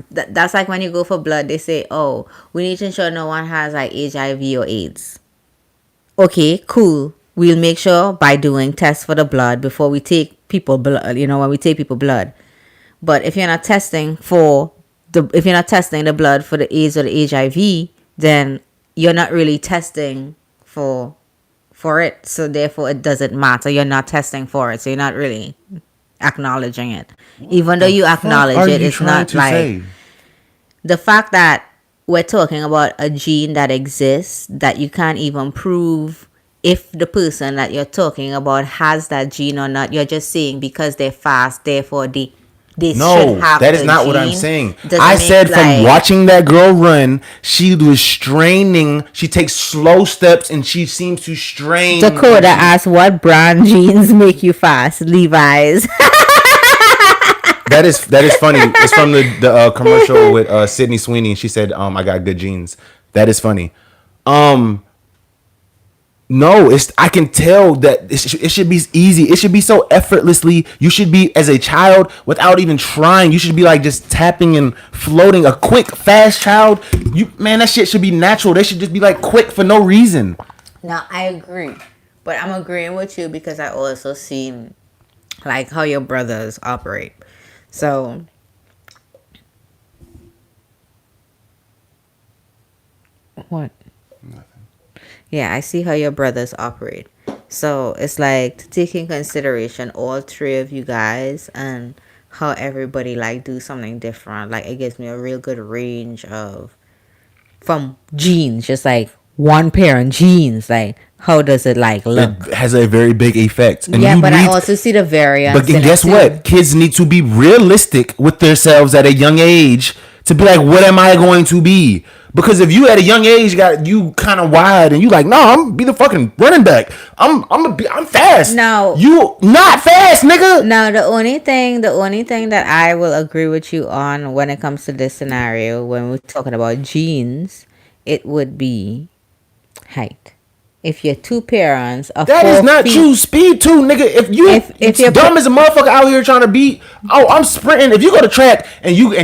like when you go for blood, they say, oh, we need to ensure no one has like HIV or AIDS. Okay, cool. We'll make sure by doing tests for the blood before we take people blood, when we take people blood. But if you're not testing the blood for the AIDS or the HIV, then you're not really testing for it. So therefore it doesn't matter. You're not testing for it. So you're not really acknowledging it. Even though you acknowledge it, it's not like the fact that we're talking about a gene that exists that you can't even prove if the person that you're talking about has that gene or not. You're just saying because they're fast, therefore they should have that is the not gene. what I'm saying. Doesn't I make, said like, from watching that girl run, she was straining. She takes slow steps and she seems to strain. Dakota asked, what brand jeans make you fast? Levi's. That is funny. It's from the commercial with Sydney Sweeney. She said, "I got good genes." That is funny. No, I can tell that it should be easy. It should be so effortlessly. You should be, as a child, without even trying. You should be like just tapping and floating. A quick, fast child. That shit should be natural. They should just be like quick for no reason. Now I agree, but I'm agreeing with you because I also seen like how your brothers operate. So what? Nothing. Yeah, I see how your brothers operate. So it's like to take in consideration all three of you guys and how everybody like do something different. Like it gives me a real good range of from genes, just like one parent genes. Like how does it like look? It has a very big effect. And yeah, but I also see the variance. But guess what? Kids need to be realistic with themselves at a young age to be like, what am I going to be? Because if you at a young age got you kind of wide and you like, no, I'm gonna be the fucking running back. I'm fast. No, you not fast, nigga. Now the only thing that I will agree with you on when it comes to this scenario, when we're talking about genes, it would be height. If your two parents are that is not true. Speed too, nigga. If you're dumb as a motherfucker out here trying to beat, I'm sprinting. If you go to track and you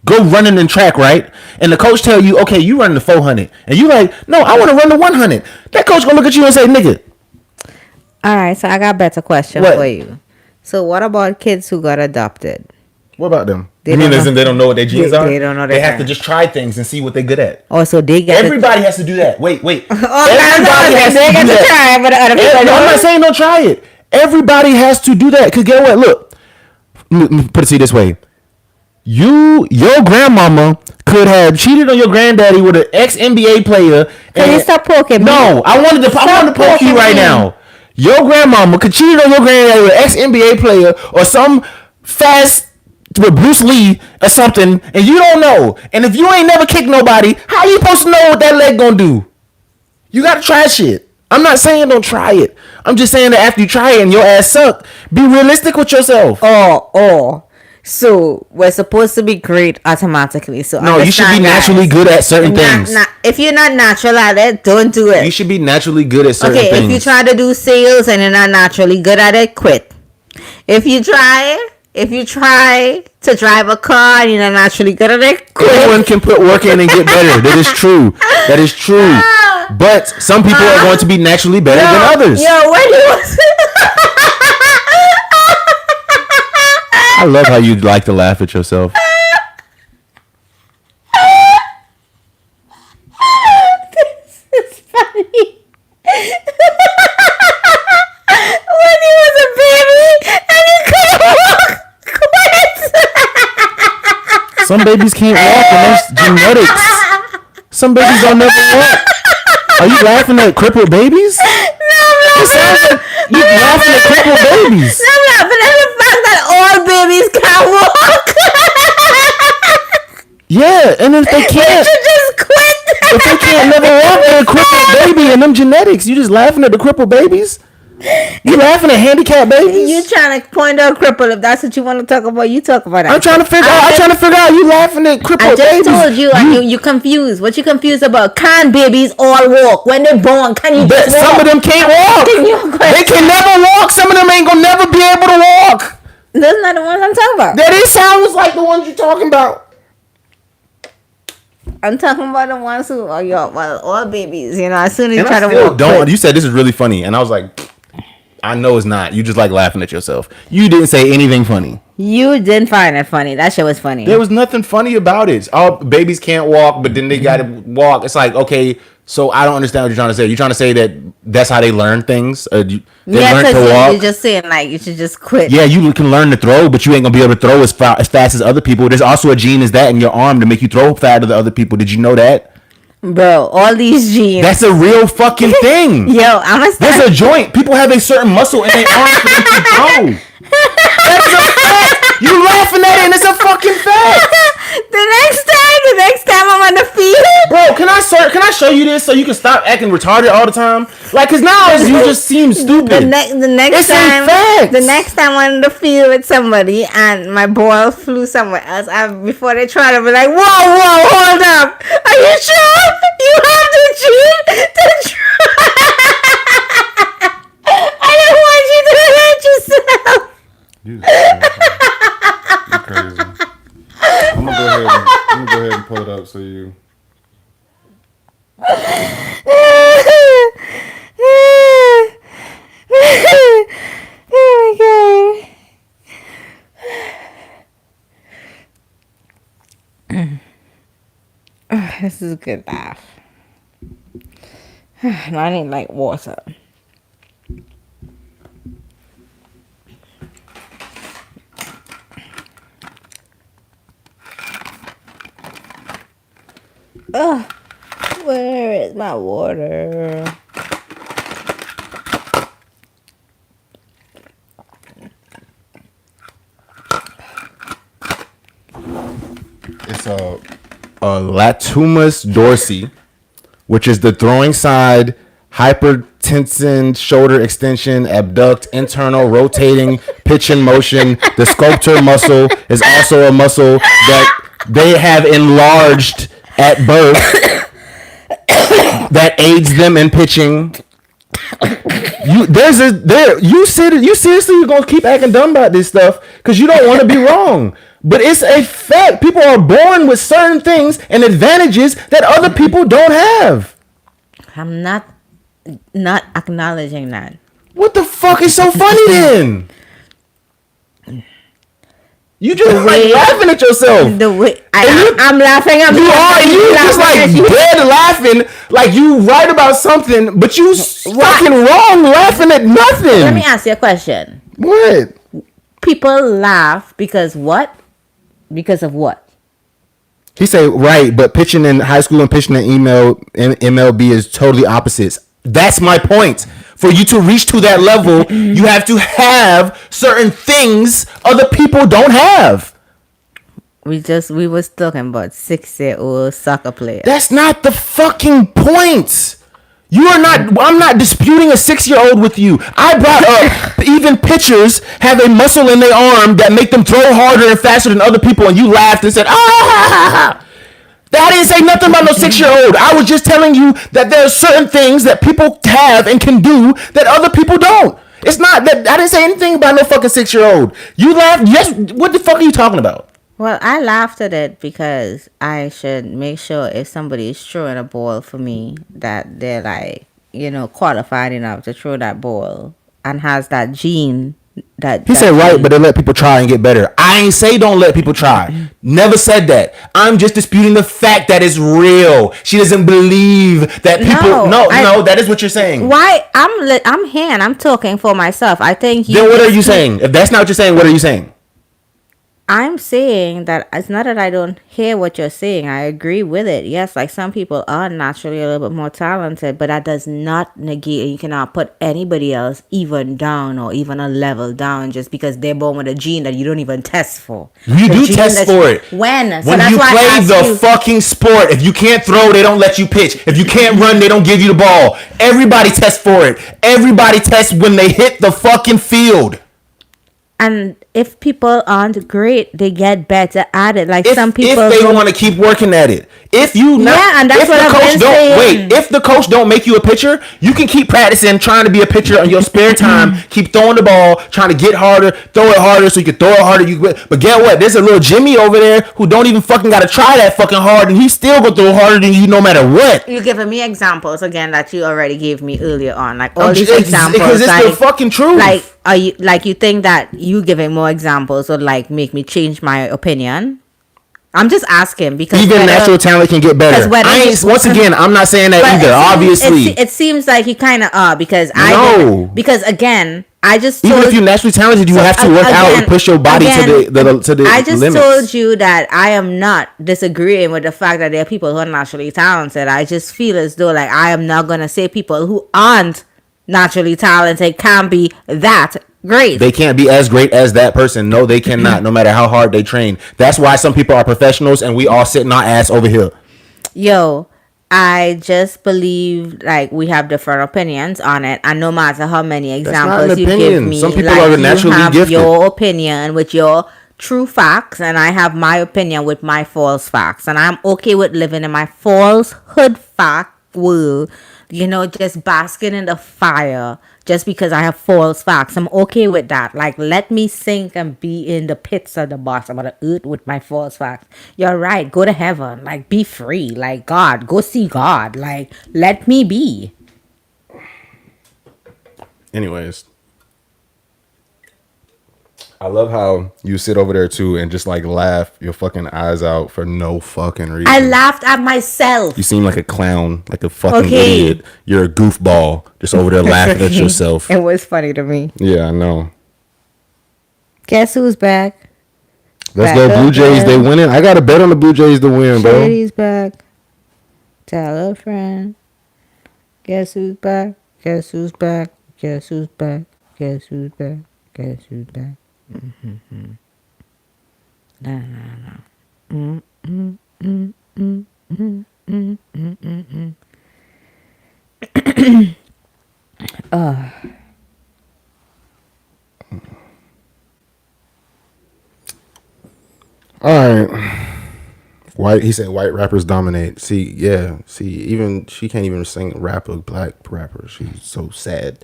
go running in track, right? And the coach tell you, okay, you running the 400, and you like, no, I want to run the 100. That coach gonna look at you and say, nigga. All right, so I got a better question for you. So what about kids who got adopted? What about them? They don't know what their genes are? They don't know. They have to just try things and see what they're good at. Oh, so they get everybody has to do that. Wait. Everybody has to do that. Try, but other people I'm not saying don't try it. Everybody has to do that. Because get what? Look, put it to you this way. Your grandmama could have cheated on your granddaddy with an ex NBA player. Can you stop poking me? No, I wanted to poke you right now. Your grandmama could cheat on your granddaddy with an ex NBA player or some fast with Bruce Lee or something, and you don't know. And if you ain't never kicked nobody, how you supposed to know what that leg gonna do? You gotta try shit. I'm not saying don't try it. I'm just saying that after you try it and your ass suck, be realistic with yourself. So we're supposed to be great automatically. So no, you should be naturally good at certain things. If you're not natural at it, don't do it. You should be naturally good at certain things. Okay, if you try to do sales and you're not naturally good at it, quit. If you try to drive a car and you're not naturally good at it, quit. Everyone can put work in and get better. That is true. That is true. But some people are going to be naturally better than others. I love how you like to laugh at yourself. This is funny. When he was a baby and he couldn't walk. Some babies can't walk and that's genetics. Some babies don't never walk. Are you laughing at crippled babies? No, I'm laughing. It sounds like you're laughing at crippled babies. No, I'm laughing at the fact that all babies can't walk. Yeah, and if they can't, you should just quit. If they can't never walk, they're a crippled baby and them genetics. You just laughing at the crippled babies? You laughing at handicapped babies? You trying to point out cripple? If that's what you want to talk about, you talk about that. I'm trying to figure out. You laughing at crippled babies? I just told you, you confused. What you confused about? Can babies all walk when they're born? Can you? But some of them can't walk. They can never walk. Some of them ain't gonna never be able to walk. Those not the ones I'm talking about. That it sounds like the ones you're talking about. I'm talking about the ones who are all babies. You know, as soon as you and try to walk. You said this is really funny, and I was like, I know it's not. You just like laughing at yourself. You didn't say anything funny. You didn't find it funny. That shit was funny. There was nothing funny about it. All babies can't walk, but then they got to walk. It's like, okay, so I don't understand what you're trying to say. You're trying to say that that's how they learn things? They learn to walk? You're just saying, like, you should just quit. Yeah, you can learn to throw, but you ain't going to be able to throw as fast as other people. There's also a gene as that in your arm to make you throw faster than other people. Did you know that? Bro, all these genes. That's a real fucking thing. Yo, there's a joint. People have a certain muscle in their arm for them to throw. That's a fact. You laughing at it and it's a fucking fact. The next time I'm on the field. Bro, can I show you this so you can stop acting retarded all the time? Like, cause now you just seem stupid. The next time I'm on the field with somebody and my ball flew somewhere else, before they try to be like, whoa, hold up. Are you sure? You have to cheat to try. I don't want you to hurt yourself. You're crazy. I'm gonna go ahead and pull it up so you. Oh my god. This is a good laugh. I need like water. Where is my water? It's a latissimus dorsi, which is the throwing side, hypertension, shoulder extension, abduct, internal rotating, pitch and motion. The sculptor muscle is also a muscle that they have enlarged at birth that aids them in pitching. You seriously you're gonna keep acting dumb about this stuff because you don't want to be wrong. But it's a fact. People are born with certain things and advantages that other people don't have. I'm not acknowledging that. What the fuck is so funny then? You just laughing at yourself. I'm laughing. You just like dead laughing, like you right about something, but you fucking wrong laughing at nothing. Let me ask you a question. What? People laugh because what? Because of what? He say right, but pitching in high school and pitching in MLB is totally opposites. That's my point. For you to reach to that level, you have to have certain things other people don't have. We was talking about 6-year-old soccer player. That's not the fucking point. You are not. I'm not disputing a 6-year-old with you. I brought up even pitchers have a muscle in their arm that make them throw harder and faster than other people, and you laughed and said, "Ah!" That didn't say nothing about no 6-year-old. I was just telling you that there are certain things that people have and can do that other people don't. It's not that I didn't say anything about no fucking 6-year-old. You laughed. Yes. What the fuck are you talking about? Well, I laughed at it because I should make sure if somebody is throwing a ball for me that they're like, qualified enough to throw that ball and has that gene. He said right, but they let people try and get better. I ain't say don't let people try. Never said that. I'm just disputing the fact that it's real. She doesn't believe that people. No, that is what you're saying. Why? I'm here and I'm talking for myself. I think you. Then what are you saying? If that's not what you're saying, what are you saying? I'm saying that it's not that I don't hear what you're saying. I agree with it. Yes, like some people are naturally a little bit more talented, but that does not negate, you cannot put anybody else even down or even a level down just because they're born with a gene that you don't even test for. You do test for it. When? When you play the fucking sport, if you can't throw, they don't let you pitch. If you can't run, they don't give you the ball. Everybody tests for it. Everybody tests when they hit the fucking field. And if people aren't great, they get better at it. Like some people, if they want to keep working at it. If you not, and that's if what the I've coach been don't saying. wait, if the coach don't make you a pitcher, you can keep practicing, trying to be a pitcher on your spare time. Keep throwing the ball, trying to get harder, throw it harder, so you can throw it harder. But get what? There's a little Jimmy over there who don't even fucking got to try that fucking hard, and he's still gonna throw harder than you, no matter what. You're giving me examples again that you already gave me earlier on, like all these examples. Because it's the fucking truth. Like, are you like you think that you giving more examples would like make me change my opinion? I'm just asking because even natural talent can get better. Once again, I'm not saying that either. Obviously, it seems like you kind of are because because again, I just even if you're naturally talented, you have to work out and push your body to the I just limits. told you that I am not disagreeing with the fact that there are people who are naturally talented. I just feel as though like I am not gonna say people who aren't naturally talented can't be that great. They can't be as great as that person. No, they cannot, no matter how hard they train. That's why some people are professionals and we all sitting our ass over here. Yo, I just believe like we have different opinions on it, and no matter how many examples you give me, some people are naturally you have gifted. Your opinion with your true facts, and I have my opinion with my false facts, and I'm okay with living in my falsehood fact world. Just basking in the fire just because I have false facts. I'm okay with that. Like, let me sink and be in the pits of the bottom of the earth with my false facts. You're right. Go to heaven. Like, be free. Like, God. Go see God. Like, let me be. Anyways. I love how you sit over there too and just like laugh your fucking eyes out for no fucking reason. I laughed at myself. You seem like a clown, like a fucking idiot. You're a goofball, just over there laughing at yourself. It was funny to me. Yeah, I know. Guess who's back? Let's go Blue Jays. They winning. I got a bet on the Blue Jays to win, bro. Shady's back. Tell a friend. Guess who's back? Guess who's back? Guess who's back? Guess who's back? Guess who's back? All right. He said white rappers dominate. See, even she can't even sing rap a black rapper. She's so sad.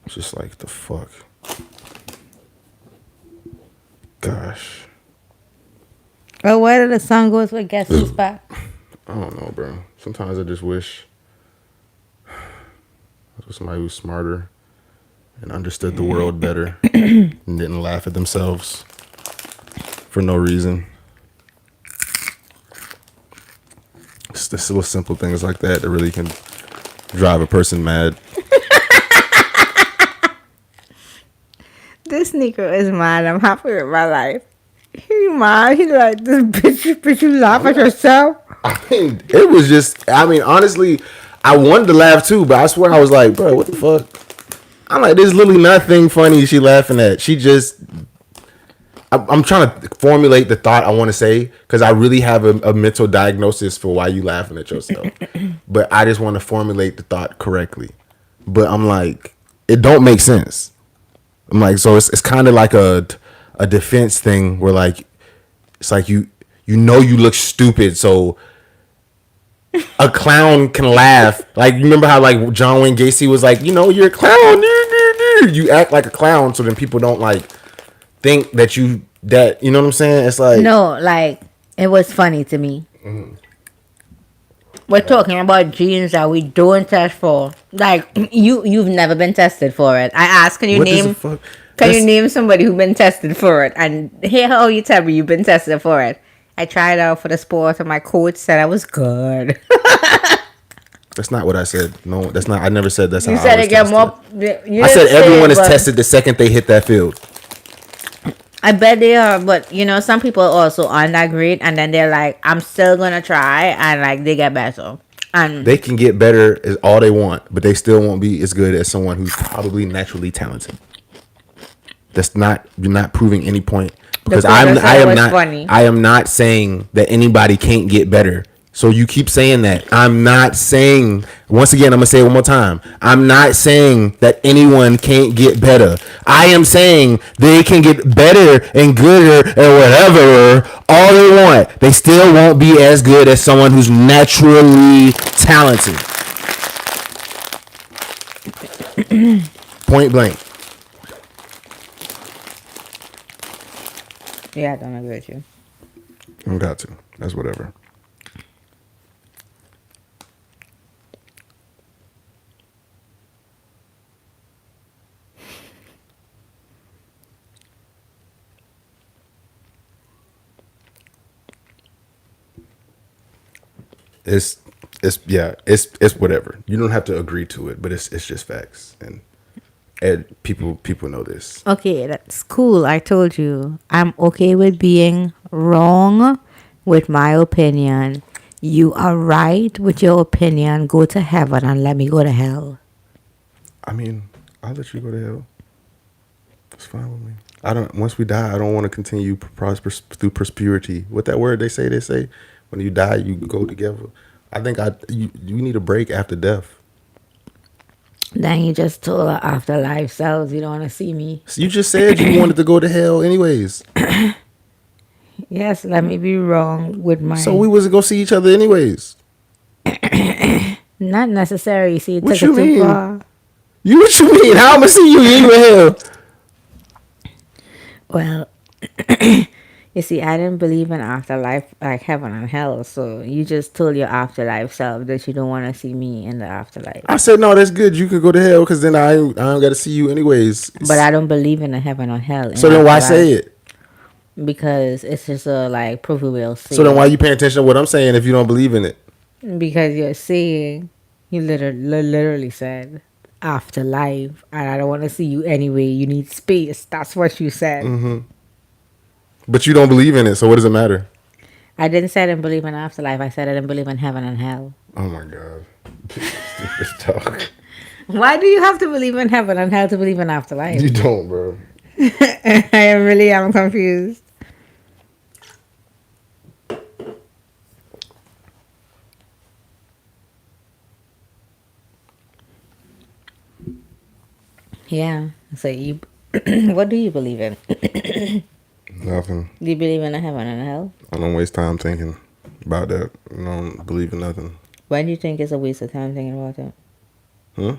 It's just like the fuck. Gosh. Oh, where did the song go with Guess Who's Back? I don't know, bro. Sometimes I just wish I was somebody who's smarter and understood the world better and didn't laugh at themselves for no reason. It's the little simple things like that really can drive a person mad. This Negro is mad. I'm happy with my life. He mad. He like this bitch. You laugh at yourself. I mean, it was just. I mean, honestly, I wanted to laugh too, but I swear I was like, bro, what the fuck? I'm like, there's literally nothing funny she laughing at. She just. I'm trying to formulate the thought I want to say because I really have a mental diagnosis for why you laughing at yourself, but I just want to formulate the thought correctly. But I'm like, it don't make sense. I'm like, so it's kind of like a defense thing where like it's like you know you look stupid, so a clown can laugh. Like you remember how like John Wayne Gacy was like, you know, you're a clown. You act like a clown, so then people don't like think that you know what I'm saying. It's like No, like it was funny to me. We're talking about genes that we don't test for. Like you've never been tested for it. I asked, can you what does the name fuck? can you That's- name somebody who's been tested for it? And here how you tell me you've been tested for it. I tried out for the sport and my coach said I was good. That's not what I said. No, that's not. I never said that's You how said I was it get tested. more. You I didn't said say everyone it, is but tested the second they hit that field. I bet they are, but you know, some people also aren't that great, and then they're like, "I'm still gonna try," and like they get better. And They can get better as all they want, but they still won't be as good as someone who's probably naturally talented. That's not you're not proving any point because point I said was not funny. I am not saying that anybody can't get better. So you keep saying that. I'm not saying once again, I'm gonna say it one more time. I'm not saying that anyone can't get better. I am saying they can get better and gooder and whatever all they want. They still won't be as good as someone who's naturally talented. Point blank. yeah, I don't agree with you. I got to. That's whatever. It's it's whatever. You don't have to agree to it, but it's just facts, and people know this. Okay, that's cool. I told you, I'm okay with being wrong with my opinion. You are right with your opinion. Go to heaven and let me go to hell. I mean, I'll let you go to hell. It's fine with me. I don't. Once we die, I don't want to continue through prosperity. What that word they say? They say when you die, you go together. I think you need a break after death. Then you just told her afterlife selves you don't want to see me. So you just said you wanted to go to hell, anyways. Yes, let me be wrong with my. So we was gonna see each other, anyways. Not necessary. See, it What took you it too mean? far. What you mean? How am I gonna see you in hell? Well, you see, I didn't believe in afterlife, like heaven and hell. So you just told your afterlife self that you don't want to see me in the afterlife. I said no. That's good. You could go to hell because then I don't got to see you anyways. But I don't believe in a heaven or hell. In So then why afterlife, say it? because it's just a like proverbial saying. So then why you paying attention to what I'm saying if you don't believe in it? Because you're saying, you literally said afterlife, and I don't want to see you anyway. You need space. That's what you said. But you don't believe in it. So what does it matter? I didn't say I didn't believe in afterlife. I said I didn't believe in heaven and hell. Oh my god. Stupid talk. Why do you have to believe in heaven and hell to believe in afterlife? You don't, bro. I really am confused. Yeah. So you, what do you believe in? Nothing. Do you believe in a heaven and a hell? I don't waste time thinking about that. I don't believe in nothing. Why do you think it's a waste of time thinking about it? Huh?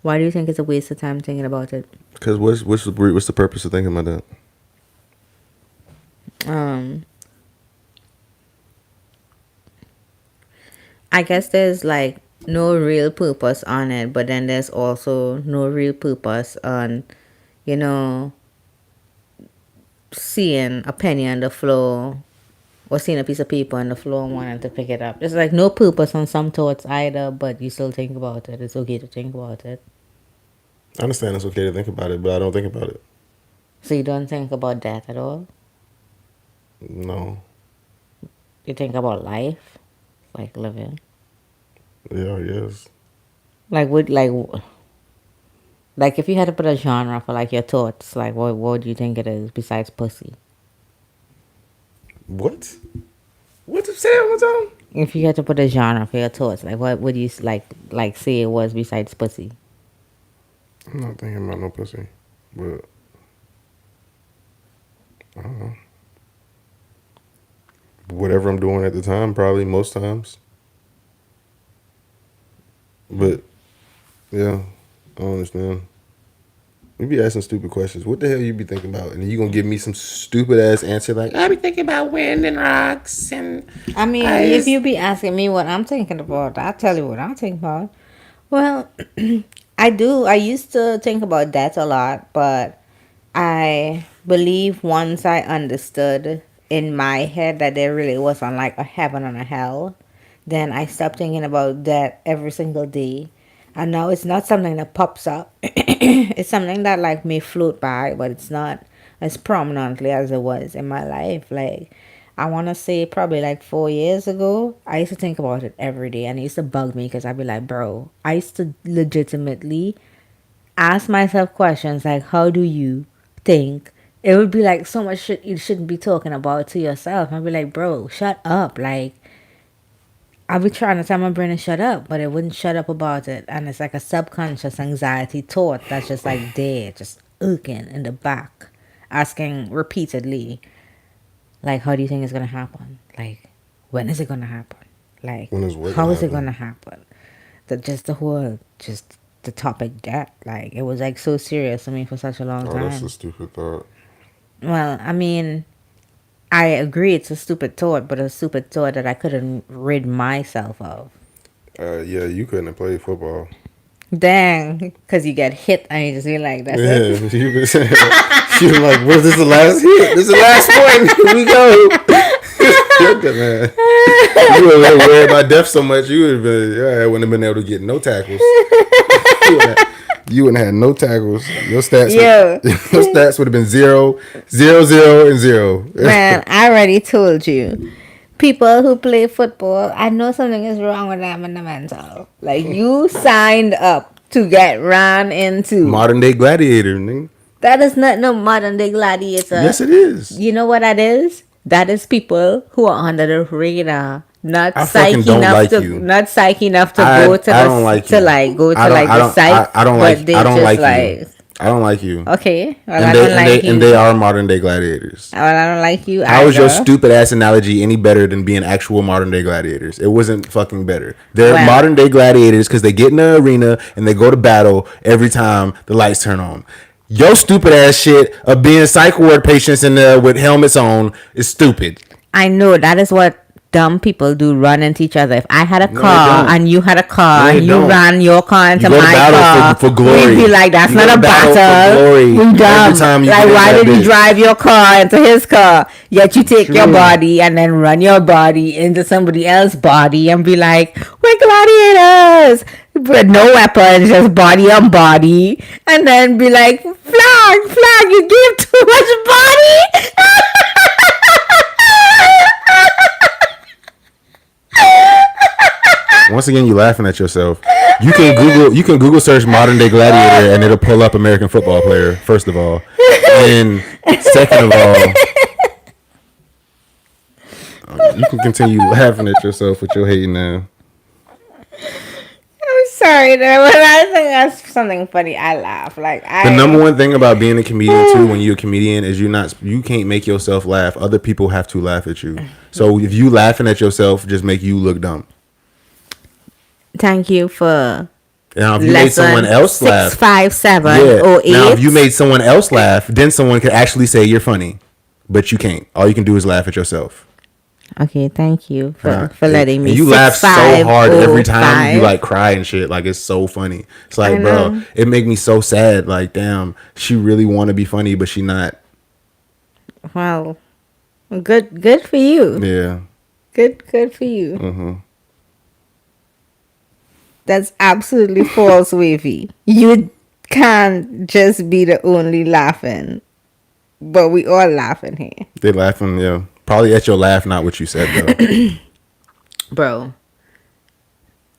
Why do you think it's a waste of time thinking about it? Because what's the purpose of thinking about that? I guess there's like no real purpose on it, but then there's also no real purpose on, you know, seeing a penny on the floor or seeing a piece of paper on the floor and wanting to pick it up. There's like no purpose on some thoughts either, but you still think about it. It's okay to think about it. I understand it's okay to think about it, but I don't think about it. So you don't think about that at all? No. You think about life, like living. Yeah, yes. Like like if you had to put a genre for like your thoughts, like what do you think it is besides pussy? What? What you say that one time? If you had to put a genre for your thoughts, like what would you like say it was besides pussy? I'm not thinking about no pussy, but I don't know. Whatever I'm doing at the time, probably most times. But yeah, I don't understand. You be asking stupid questions. What the hell you be thinking about? And you gonna give me some stupid ass answer like I be thinking about wind and rocks and I mean, I if just you be asking me what I'm thinking about, I'll tell you what I'm thinking about. Well, I do. I used to think about that a lot, but I believe once I understood in my head that there really wasn't like a heaven and a hell, then I stopped thinking about that every single day. And now it's not something that pops up. It's something that like may float by, but it's not as prominently as it was in my life. Like I want to say probably like 4 years ago, I used to think about it every day, and it used to bug me because I'd be like, bro, I used to legitimately ask myself questions like, how do you think? It would be like so much shit you shouldn't be talking about to yourself. I'd be like, bro, shut up. Like, I'd be trying to tell my brain to shut up, but it wouldn't shut up about it. And it's like a subconscious anxiety thought that's just like there, just ooking in the back, asking repeatedly, like, how do you think it's going to happen? Like, when is it going to happen? Like, when is what how gonna is it going happen? to happen? Just the whole, just the topic that, like, it was like so serious to me for such a long Oh, that's a time. stupid thought. Well, I mean, I agree it's a stupid thought, but a stupid thought that I couldn't rid myself of. Yeah, you couldn't have played football. Dang, because you get hit and you just be like, that's Yeah, it. you was, she was like, "Was this the last hit? This is the last one. Here we go." Man, you were worried about death so much, you would have been, yeah, wouldn't have been able to get no tackles. You wouldn't have had no tackles. Your stats, Yo, your stats would have been 0, 0, 0, and 0. man, I already told you. People who play football, I know something is wrong with them in the mental. Like, you signed up to get ran into. Modern day gladiator, nigga. That is not no modern day gladiator. Yes, it is. You know what that is? That is people who are under the radar, not I fucking psyche don't enough like to, you. not psyche enough to I go to I the don't like to you. like go to I don't like I the don't site. I don't but like they I don't just like like, you. I don't like you. okay, well, And I they don't and like they you. and they are modern day gladiators. Well, I don't like you How is your either. stupid ass analogy any better than being actual modern day gladiators? It wasn't fucking better. They're Well, modern day gladiators because they get in the arena and they go to battle every time the lights turn on. Your stupid ass shit of being psych ward patients in the with helmets on is stupid. I know that is what dumb people do, run into each other. If I had a No, they car don't. and you had a car No, they and you don't. ran your car You into go to my battle car, for glory. we'd be like, that's You not go a to battle for battle. glory We dumb. every time you Like, get in why that did you bitch. drive your car into his car? Yet you take your True. body and then run your body into somebody else's body and be like, we're gladiators. With no weapons, just body on body. And then be like, flag, you gave too much body. Once again, you laughing at yourself. You can Google search modern day gladiator and it'll pull up American football player. First of all, and second of all, you can continue laughing at yourself with your hating now. I'm sorry, though. When I think that's something funny, I laugh. Like The number I, one thing about being a comedian too, when you're a comedian, is you can't make yourself laugh. Other people have to laugh at you. So if you laughing at yourself, just make you look dumb. thank you for Now if you made someone lesson else laugh, 65708. Now if you made someone else laugh, then someone could actually say you're funny, but you can't. All you can do is laugh at yourself. Okay, thank you Huh? for letting me. And you laugh so hard every time you 6505. like cry and shit. Like it's so funny. It's I like, bro, know. it make me so sad. Like, damn, she really want to be funny, but she not. Well, good for you. Yeah. Good for you. Mm-hmm. That's absolutely false, Wavy. You can't just be the only laughing, but we all laughing here. They laughing. Yeah. Probably at your laugh, not what you said though. Bro,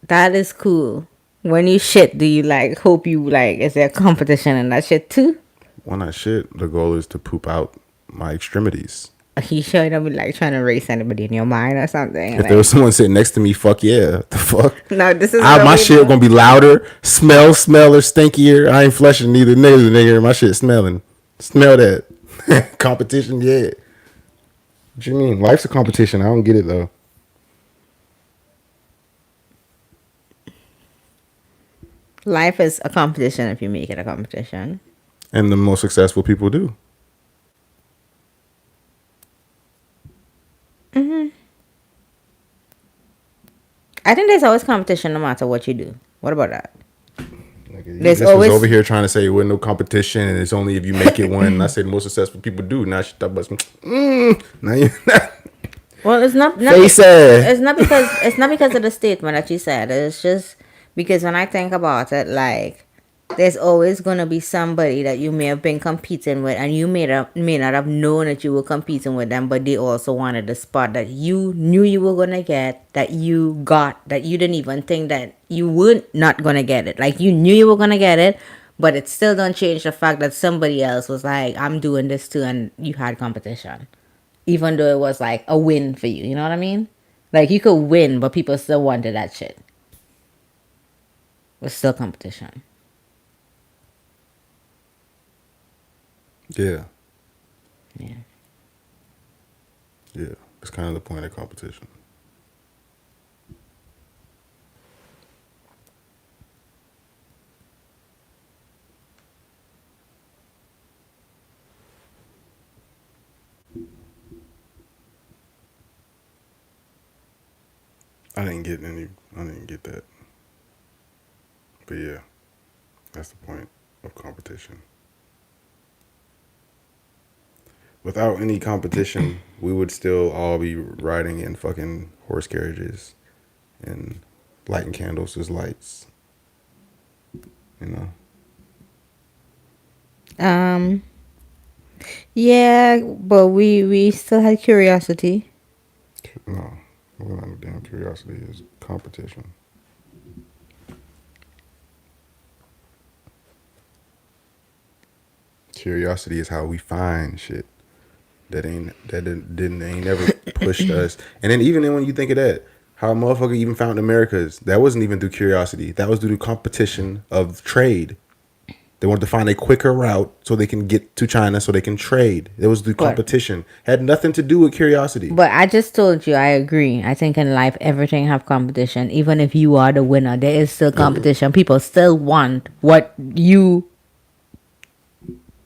that is cool. When you shit, do you like hope you like? Is there a competition in that shit too? Why not shit? The goal is to poop out my extremities. You sure you don't be like trying to race anybody in your mind or something? If there was someone sitting next to me, fuck yeah. The fuck? No, this is My what we shit do. gonna be louder, smell or stinkier. I ain't flushing neither nigga. My shit smelling. Smell that. Competition, yeah. What you mean? Life's a competition. I don't get it though. Life is a competition if you make it a competition. And the most successful people do. I think there's always competition no matter what you do. What about that? This was over here trying to say we're no competition and it's only if you make it one. And I said most successful people do. Now she talk about some. Now you. Well, it's not Face ass. it's not because of the statement that you said. It's just because when I think about it, like there's always gonna be somebody that you may have been competing with, and you may not have known that you were competing with them, but they also wanted the spot that you knew you were gonna get, that you got, that you didn't even think that you weren't not gonna get it. Like you knew you were gonna get it, but it still don't change the fact that somebody else was like, "I'm doing this too," and you had competition. Even though it was like a win for you. You know what I mean? Like you could win, but people still wanted that shit. It was still competition. Yeah. Yeah. Yeah. It's kind of the point of competition. I didn't get that. But yeah, that's the point of competition. Without any competition, we would still all be riding in fucking horse carriages and lighting candles as lights. You know? Yeah, but we still had curiosity. No. Well, not damn curiosity is competition. Curiosity is how we find shit that ain't never pushed us. And then even then when you think of that, how a motherfucker even found Americas, that wasn't even through curiosity. That was due to competition of trade. They wanted to find a quicker route so they can get to China so they can trade. It was the competition. Had nothing to do with curiosity. But I just told you I agree. I think in life everything have competition. Even if you are the winner, there is still competition. People still want what you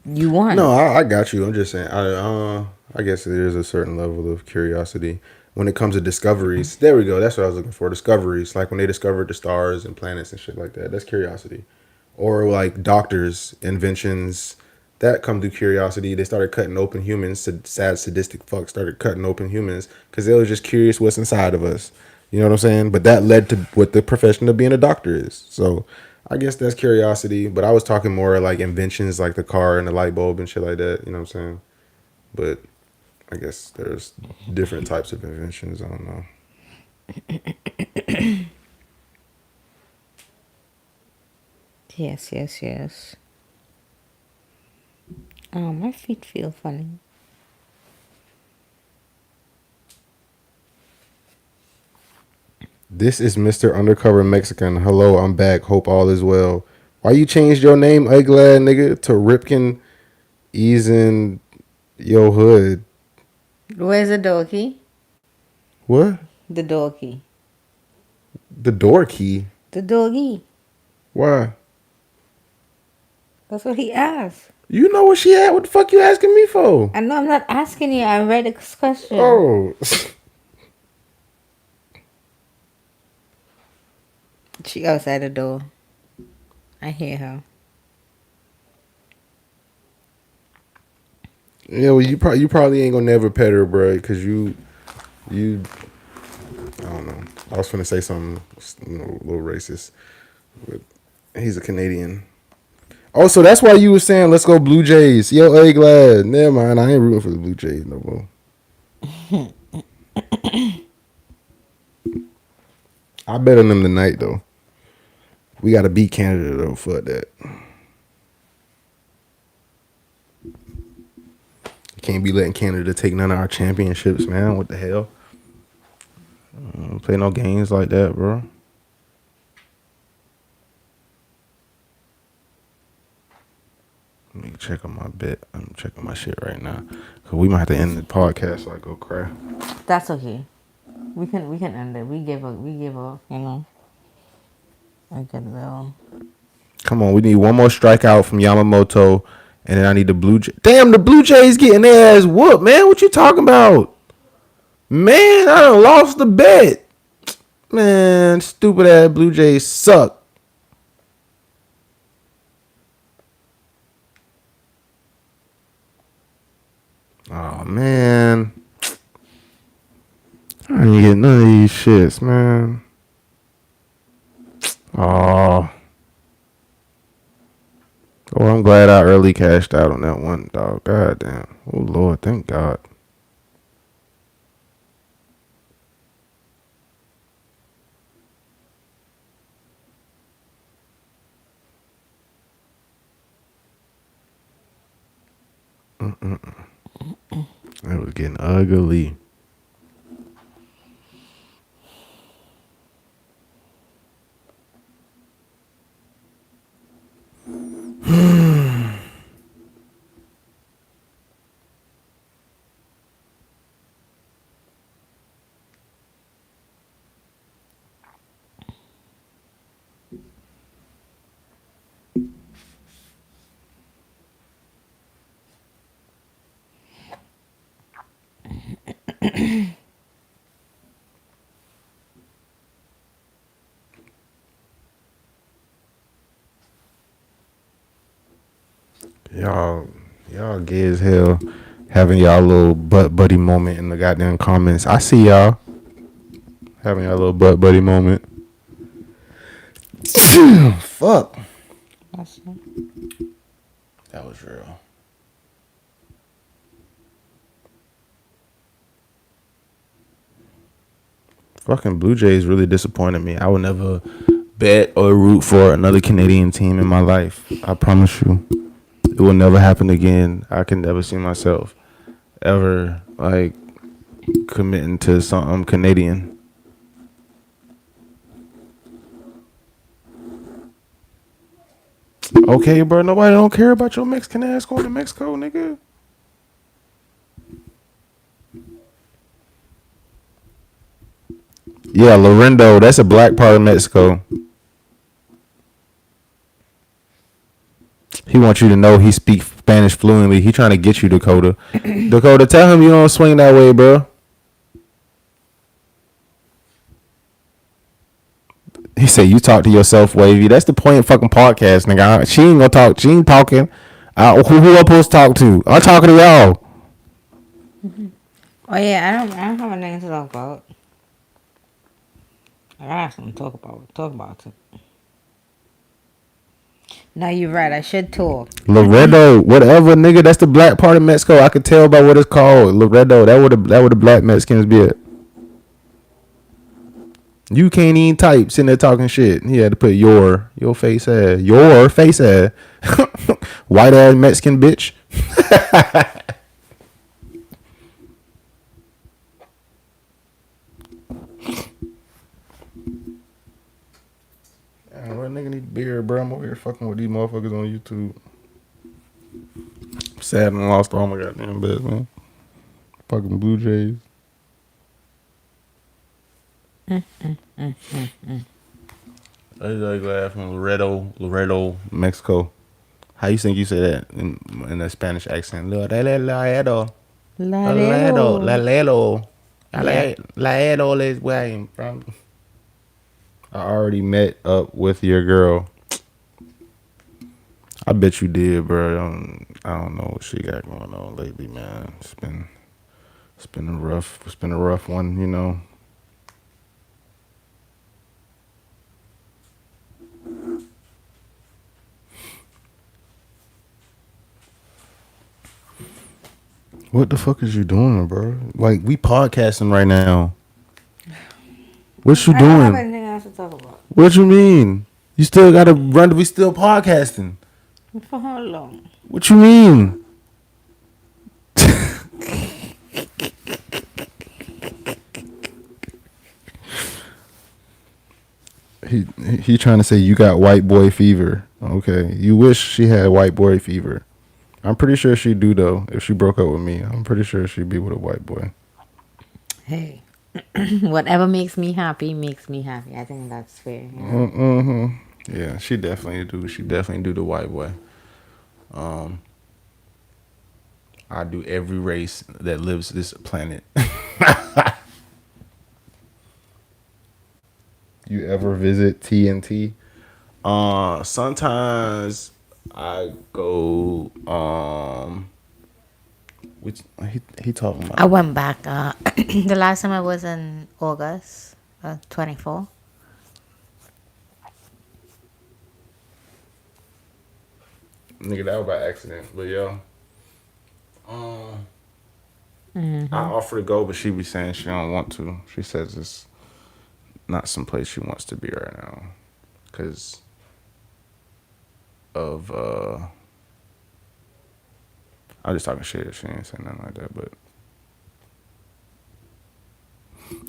want. No, I got you. I'm just saying. I guess there's a certain level of curiosity when it comes to discoveries. There we go. That's what I was looking for. Discoveries, like when they discovered the stars and planets and shit like that. That's curiosity. Or like doctors, inventions that come through curiosity. They started cutting open humans. Sad, sadistic fucks started cutting open humans because they were just curious what's inside of us. You know what I'm saying? But that led to what the profession of being a doctor is. So I guess that's curiosity. But I was talking more like inventions, like the car and the light bulb and shit like that. You know what I'm saying? But I guess there's different types of inventions. I don't know. Yes. Oh, my feet feel funny. This is Mr. Undercover Mexican. Hello, I'm back. Hope all is well. Why you changed your name, Glad nigga, to Ripken Easin Yo Hood? Where's the door key? What? The door key. The door key? The doggy. Why? That's what he asked. You know what she had? What the fuck you asking me for? I know I'm not asking you. I read this question. Oh. She outside the door. I hear her. Yeah, well, you probably ain't gonna never pet her, bro, because you, I don't know. I was gonna say something, a little racist, but he's a Canadian. Oh, so that's why you were saying let's go Blue Jays. Yo, glad. Never mind, I ain't rooting for the Blue Jays no more. I bet on them tonight though. We got to beat Canada though. Fuck that. Can't be letting Canada take none of our championships, man. What the hell? Don't play no games like that, bro. Let me check on my bet. I'm checking my shit right now. Cause we might have to end the podcast so I go cry. That's okay. We can end it. We give a a good little. Come on, we need one more strikeout from Yamamoto, and then I need the Blue Jays. Damn, the Blue Jays getting their ass whooped, man. What you talking about? Man, I done lost the bet. Man, stupid ass Blue Jays suck. Oh man, I didn't get none of these shits, man. Oh, oh, I'm glad I early cashed out on that one, dog. God damn. Oh Lord, thank God. It was getting ugly. Y'all gay as hell. Having y'all little butt buddy moment in the goddamn comments. I see y'all having y'all little butt buddy moment. Fuck. That's it. That was real. Fucking Blue Jays really disappointed me. I would never bet or root for another Canadian team in my life. I promise you. It will never happen again. I can never see myself ever like committing to something Canadian. Okay, bro. Nobody don't care about your Mexican ass going to Mexico, nigga. Yeah, Lorendo. That's a black part of Mexico. He wants you to know he speaks Spanish fluently. He trying to get you, Dakota. Dakota, tell him you don't swing that way, bro. He said you talk to yourself, Wavy. That's the point of fucking podcast, nigga. She ain't gonna talk. She ain't talking. Who I supposed to talk to? I'm talking to y'all. Oh yeah, I don't have anything to talk about. I got something to talk about. Talk about it. No, you're right. I should talk. Laredo, whatever, nigga. That's the black part of Mexico. I could tell by what it's called. Laredo. That would the black Mexicans be at. You can't even type sitting there talking shit. He had to put your face ass. Your face ass. White ass Mexican bitch. Damn, what nigga need beer, bro? I'm over here fucking with these motherfuckers on YouTube. Sad and lost all my goddamn bets, man. Fucking Blue Jays. I just like laugh from Laredo, Mexico. How you think you say that in a Spanish accent? Laredo. Laredo. Yeah. Laredo is where I'm from. I already met up with your girl. I bet you did, bro. I don't know what she got going on lately, man. It's been a rough one, you know. What the fuck is you doing, bro? Like, we podcasting right now. What you I don't have doing? anything else to talk about. What you mean? You still gotta run. We still podcasting. For how long? What you mean? He trying to say you got white boy fever. Okay, you wish she had white boy fever. I'm pretty sure she do though. If she broke up with me, I'm pretty sure she'd be with a white boy. Hey, whatever makes me happy makes me happy. I think that's fair. You know? Mm-hmm. Yeah, she definitely do. She definitely do the white boy. I do every race that lives this planet. You ever visit TNT? Sometimes I go. Which he talking about? I went back. The last time I was in August 24. Nigga, that was by accident. But yo, I offer to go, but she be saying she don't want to. She says it's not some place she wants to be right now, cause of I'm just talking shit. She ain't saying nothing like that, but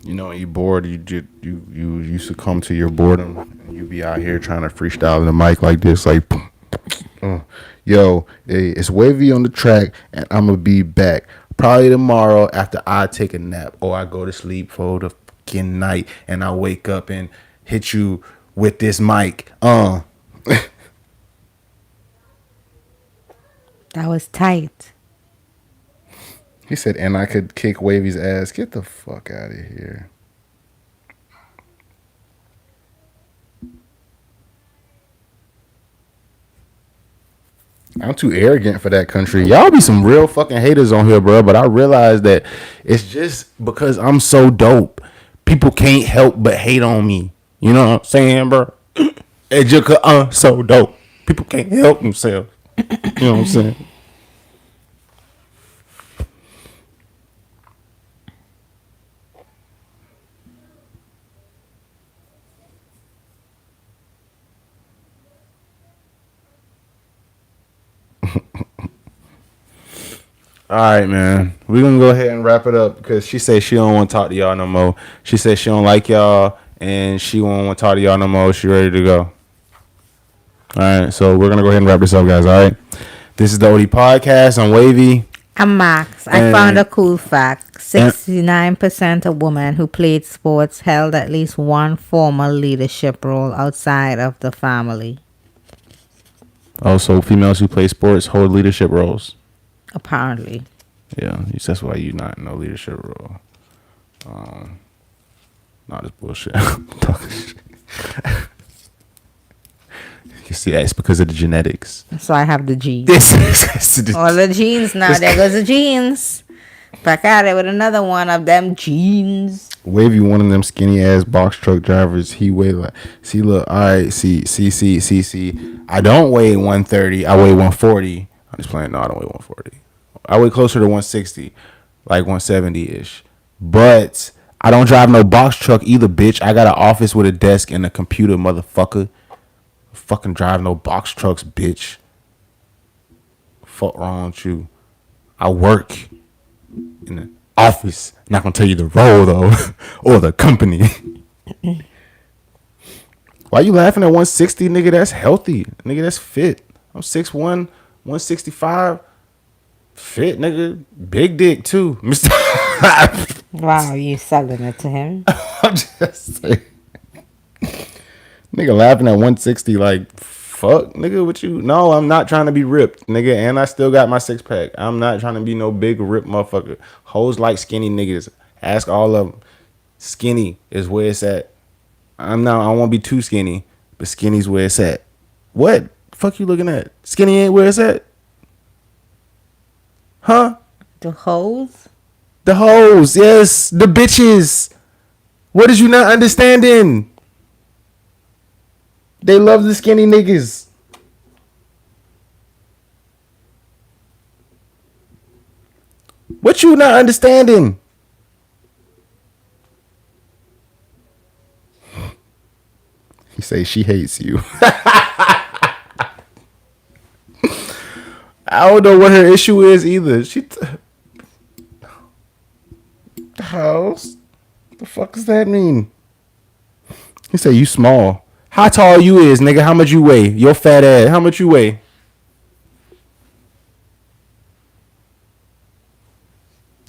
you know, when you bored, you succumb to your boredom, and you be out here trying to freestyle in the mic like this, like, yo, hey, it's Wavy on the track, and I'm gonna be back probably tomorrow after I take a nap or I go to sleep for the fucking night, and I wake up and hit you with this mic. That was tight. He said, and I could kick Wavy's ass. Get the fuck out of here. I'm too arrogant for that country. Y'all be some real fucking haters on here, bro. But I realize that it's just because I'm so dope. People can't help but hate on me. You know what I'm saying, bro? It's just 'cause I'm so dope. People can't help themselves. You know what I'm saying? All right, man. We're gonna go ahead and wrap it up because she said she don't want to talk to y'all no more. She said she don't like y'all and she won't want to talk to y'all no more. She ready to go. All right, so we're gonna go ahead and wrap this up, guys. All right. This is the OD podcast. I'm Wavy. I'm Max. I found a cool fact. 69% of women who played sports held at least one formal leadership role outside of the family. Also, females who play sports hold leadership roles. Apparently. Yeah, that's why you not in no leadership role. Not this bullshit. Talking shit. You see that? It's because of the genetics. So I have the genes. This All the genes now. There goes the genes. Back at it with another one of them genes. Wavy, one of them skinny ass box truck drivers. He weigh like, see, look, all right, see. I don't weigh 130. I weigh 140. I'm just playing. No, I don't weigh 140. I weigh closer to 160, like 170 ish. But I don't drive no box truck either, bitch. I got an office with a desk and a computer, motherfucker. Fucking drive no box trucks, bitch. Fuck wrong with you? I work in the office. Not gonna tell you the role though, or the company. Why you laughing at 160, nigga? That's healthy, nigga. That's fit. I'm 6'1", 165. Fit, nigga. Big dick too, Mister. Wow, you selling it to him? I'm just saying. Nigga laughing at 160 like, fuck, nigga, what you? No, I'm not trying to be ripped, nigga, and I still got my six pack. I'm not trying to be no big ripped motherfucker. Hoes like skinny niggas. Ask all of them. Skinny is where it's at. I won't be too skinny, but skinny's where it's at. What? Fuck you looking at? Skinny ain't where it's at? Huh? The hoes? The hoes, yes. The bitches. What is you not understanding? They love the skinny niggas. you not understanding? He say she hates you. I don't know what her issue is either. The house. The fuck does that mean? He say you small. How tall you is, nigga? How much you weigh? Your fat ass. How much you weigh?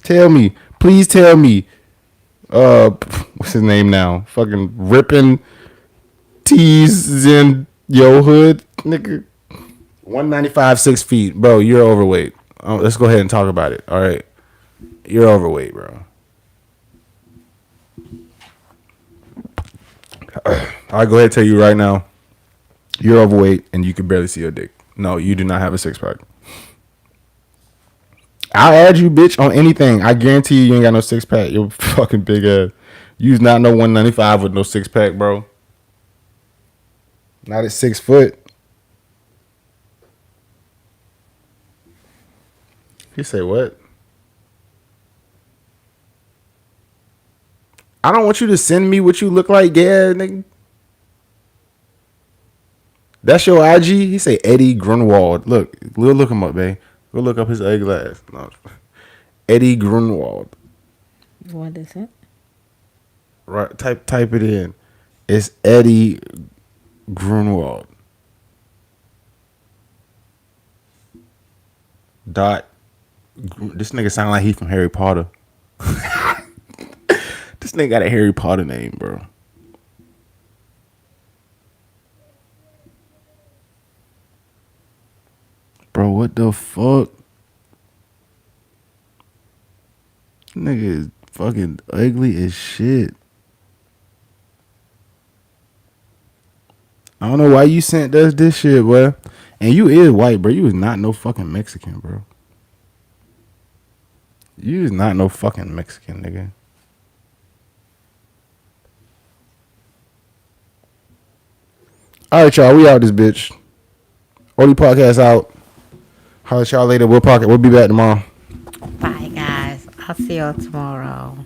Tell me. Please tell me. What's his name now? Fucking ripping tees in your hood, nigga. 195, 6 feet, bro. You're overweight. Let's go ahead and talk about it. All right, you're overweight, bro. All right, go ahead and tell you right now. You're overweight and you can barely see your dick. No, you do not have a six pack. I'll add you, bitch, on anything. I guarantee you ain't got no six pack. You're fucking big ass. You's not no 195 with no six pack, bro. Not at 6 foot. He say what? I don't want you to send me what you look like, yeah, nigga. That's your IG? He say Eddie Grunwald. Look, we'll look him up, babe. Go look up his ugly ass. No. Eddie Grunwald. What is it? Right, type it in. It's Eddie Grunwald. Dot. This nigga sound like he from Harry Potter. This nigga got a Harry Potter name, bro. Bro, what the fuck? Nigga is fucking ugly as shit. I don't know why you sent us this shit, boy. And you is white, bro. You is not no fucking Mexican, bro. You is not no fucking Mexican, nigga. All right, y'all. We out this bitch. Oldie podcast out. Holla at y'all later. We'll be back tomorrow. Bye, guys. I'll see y'all tomorrow.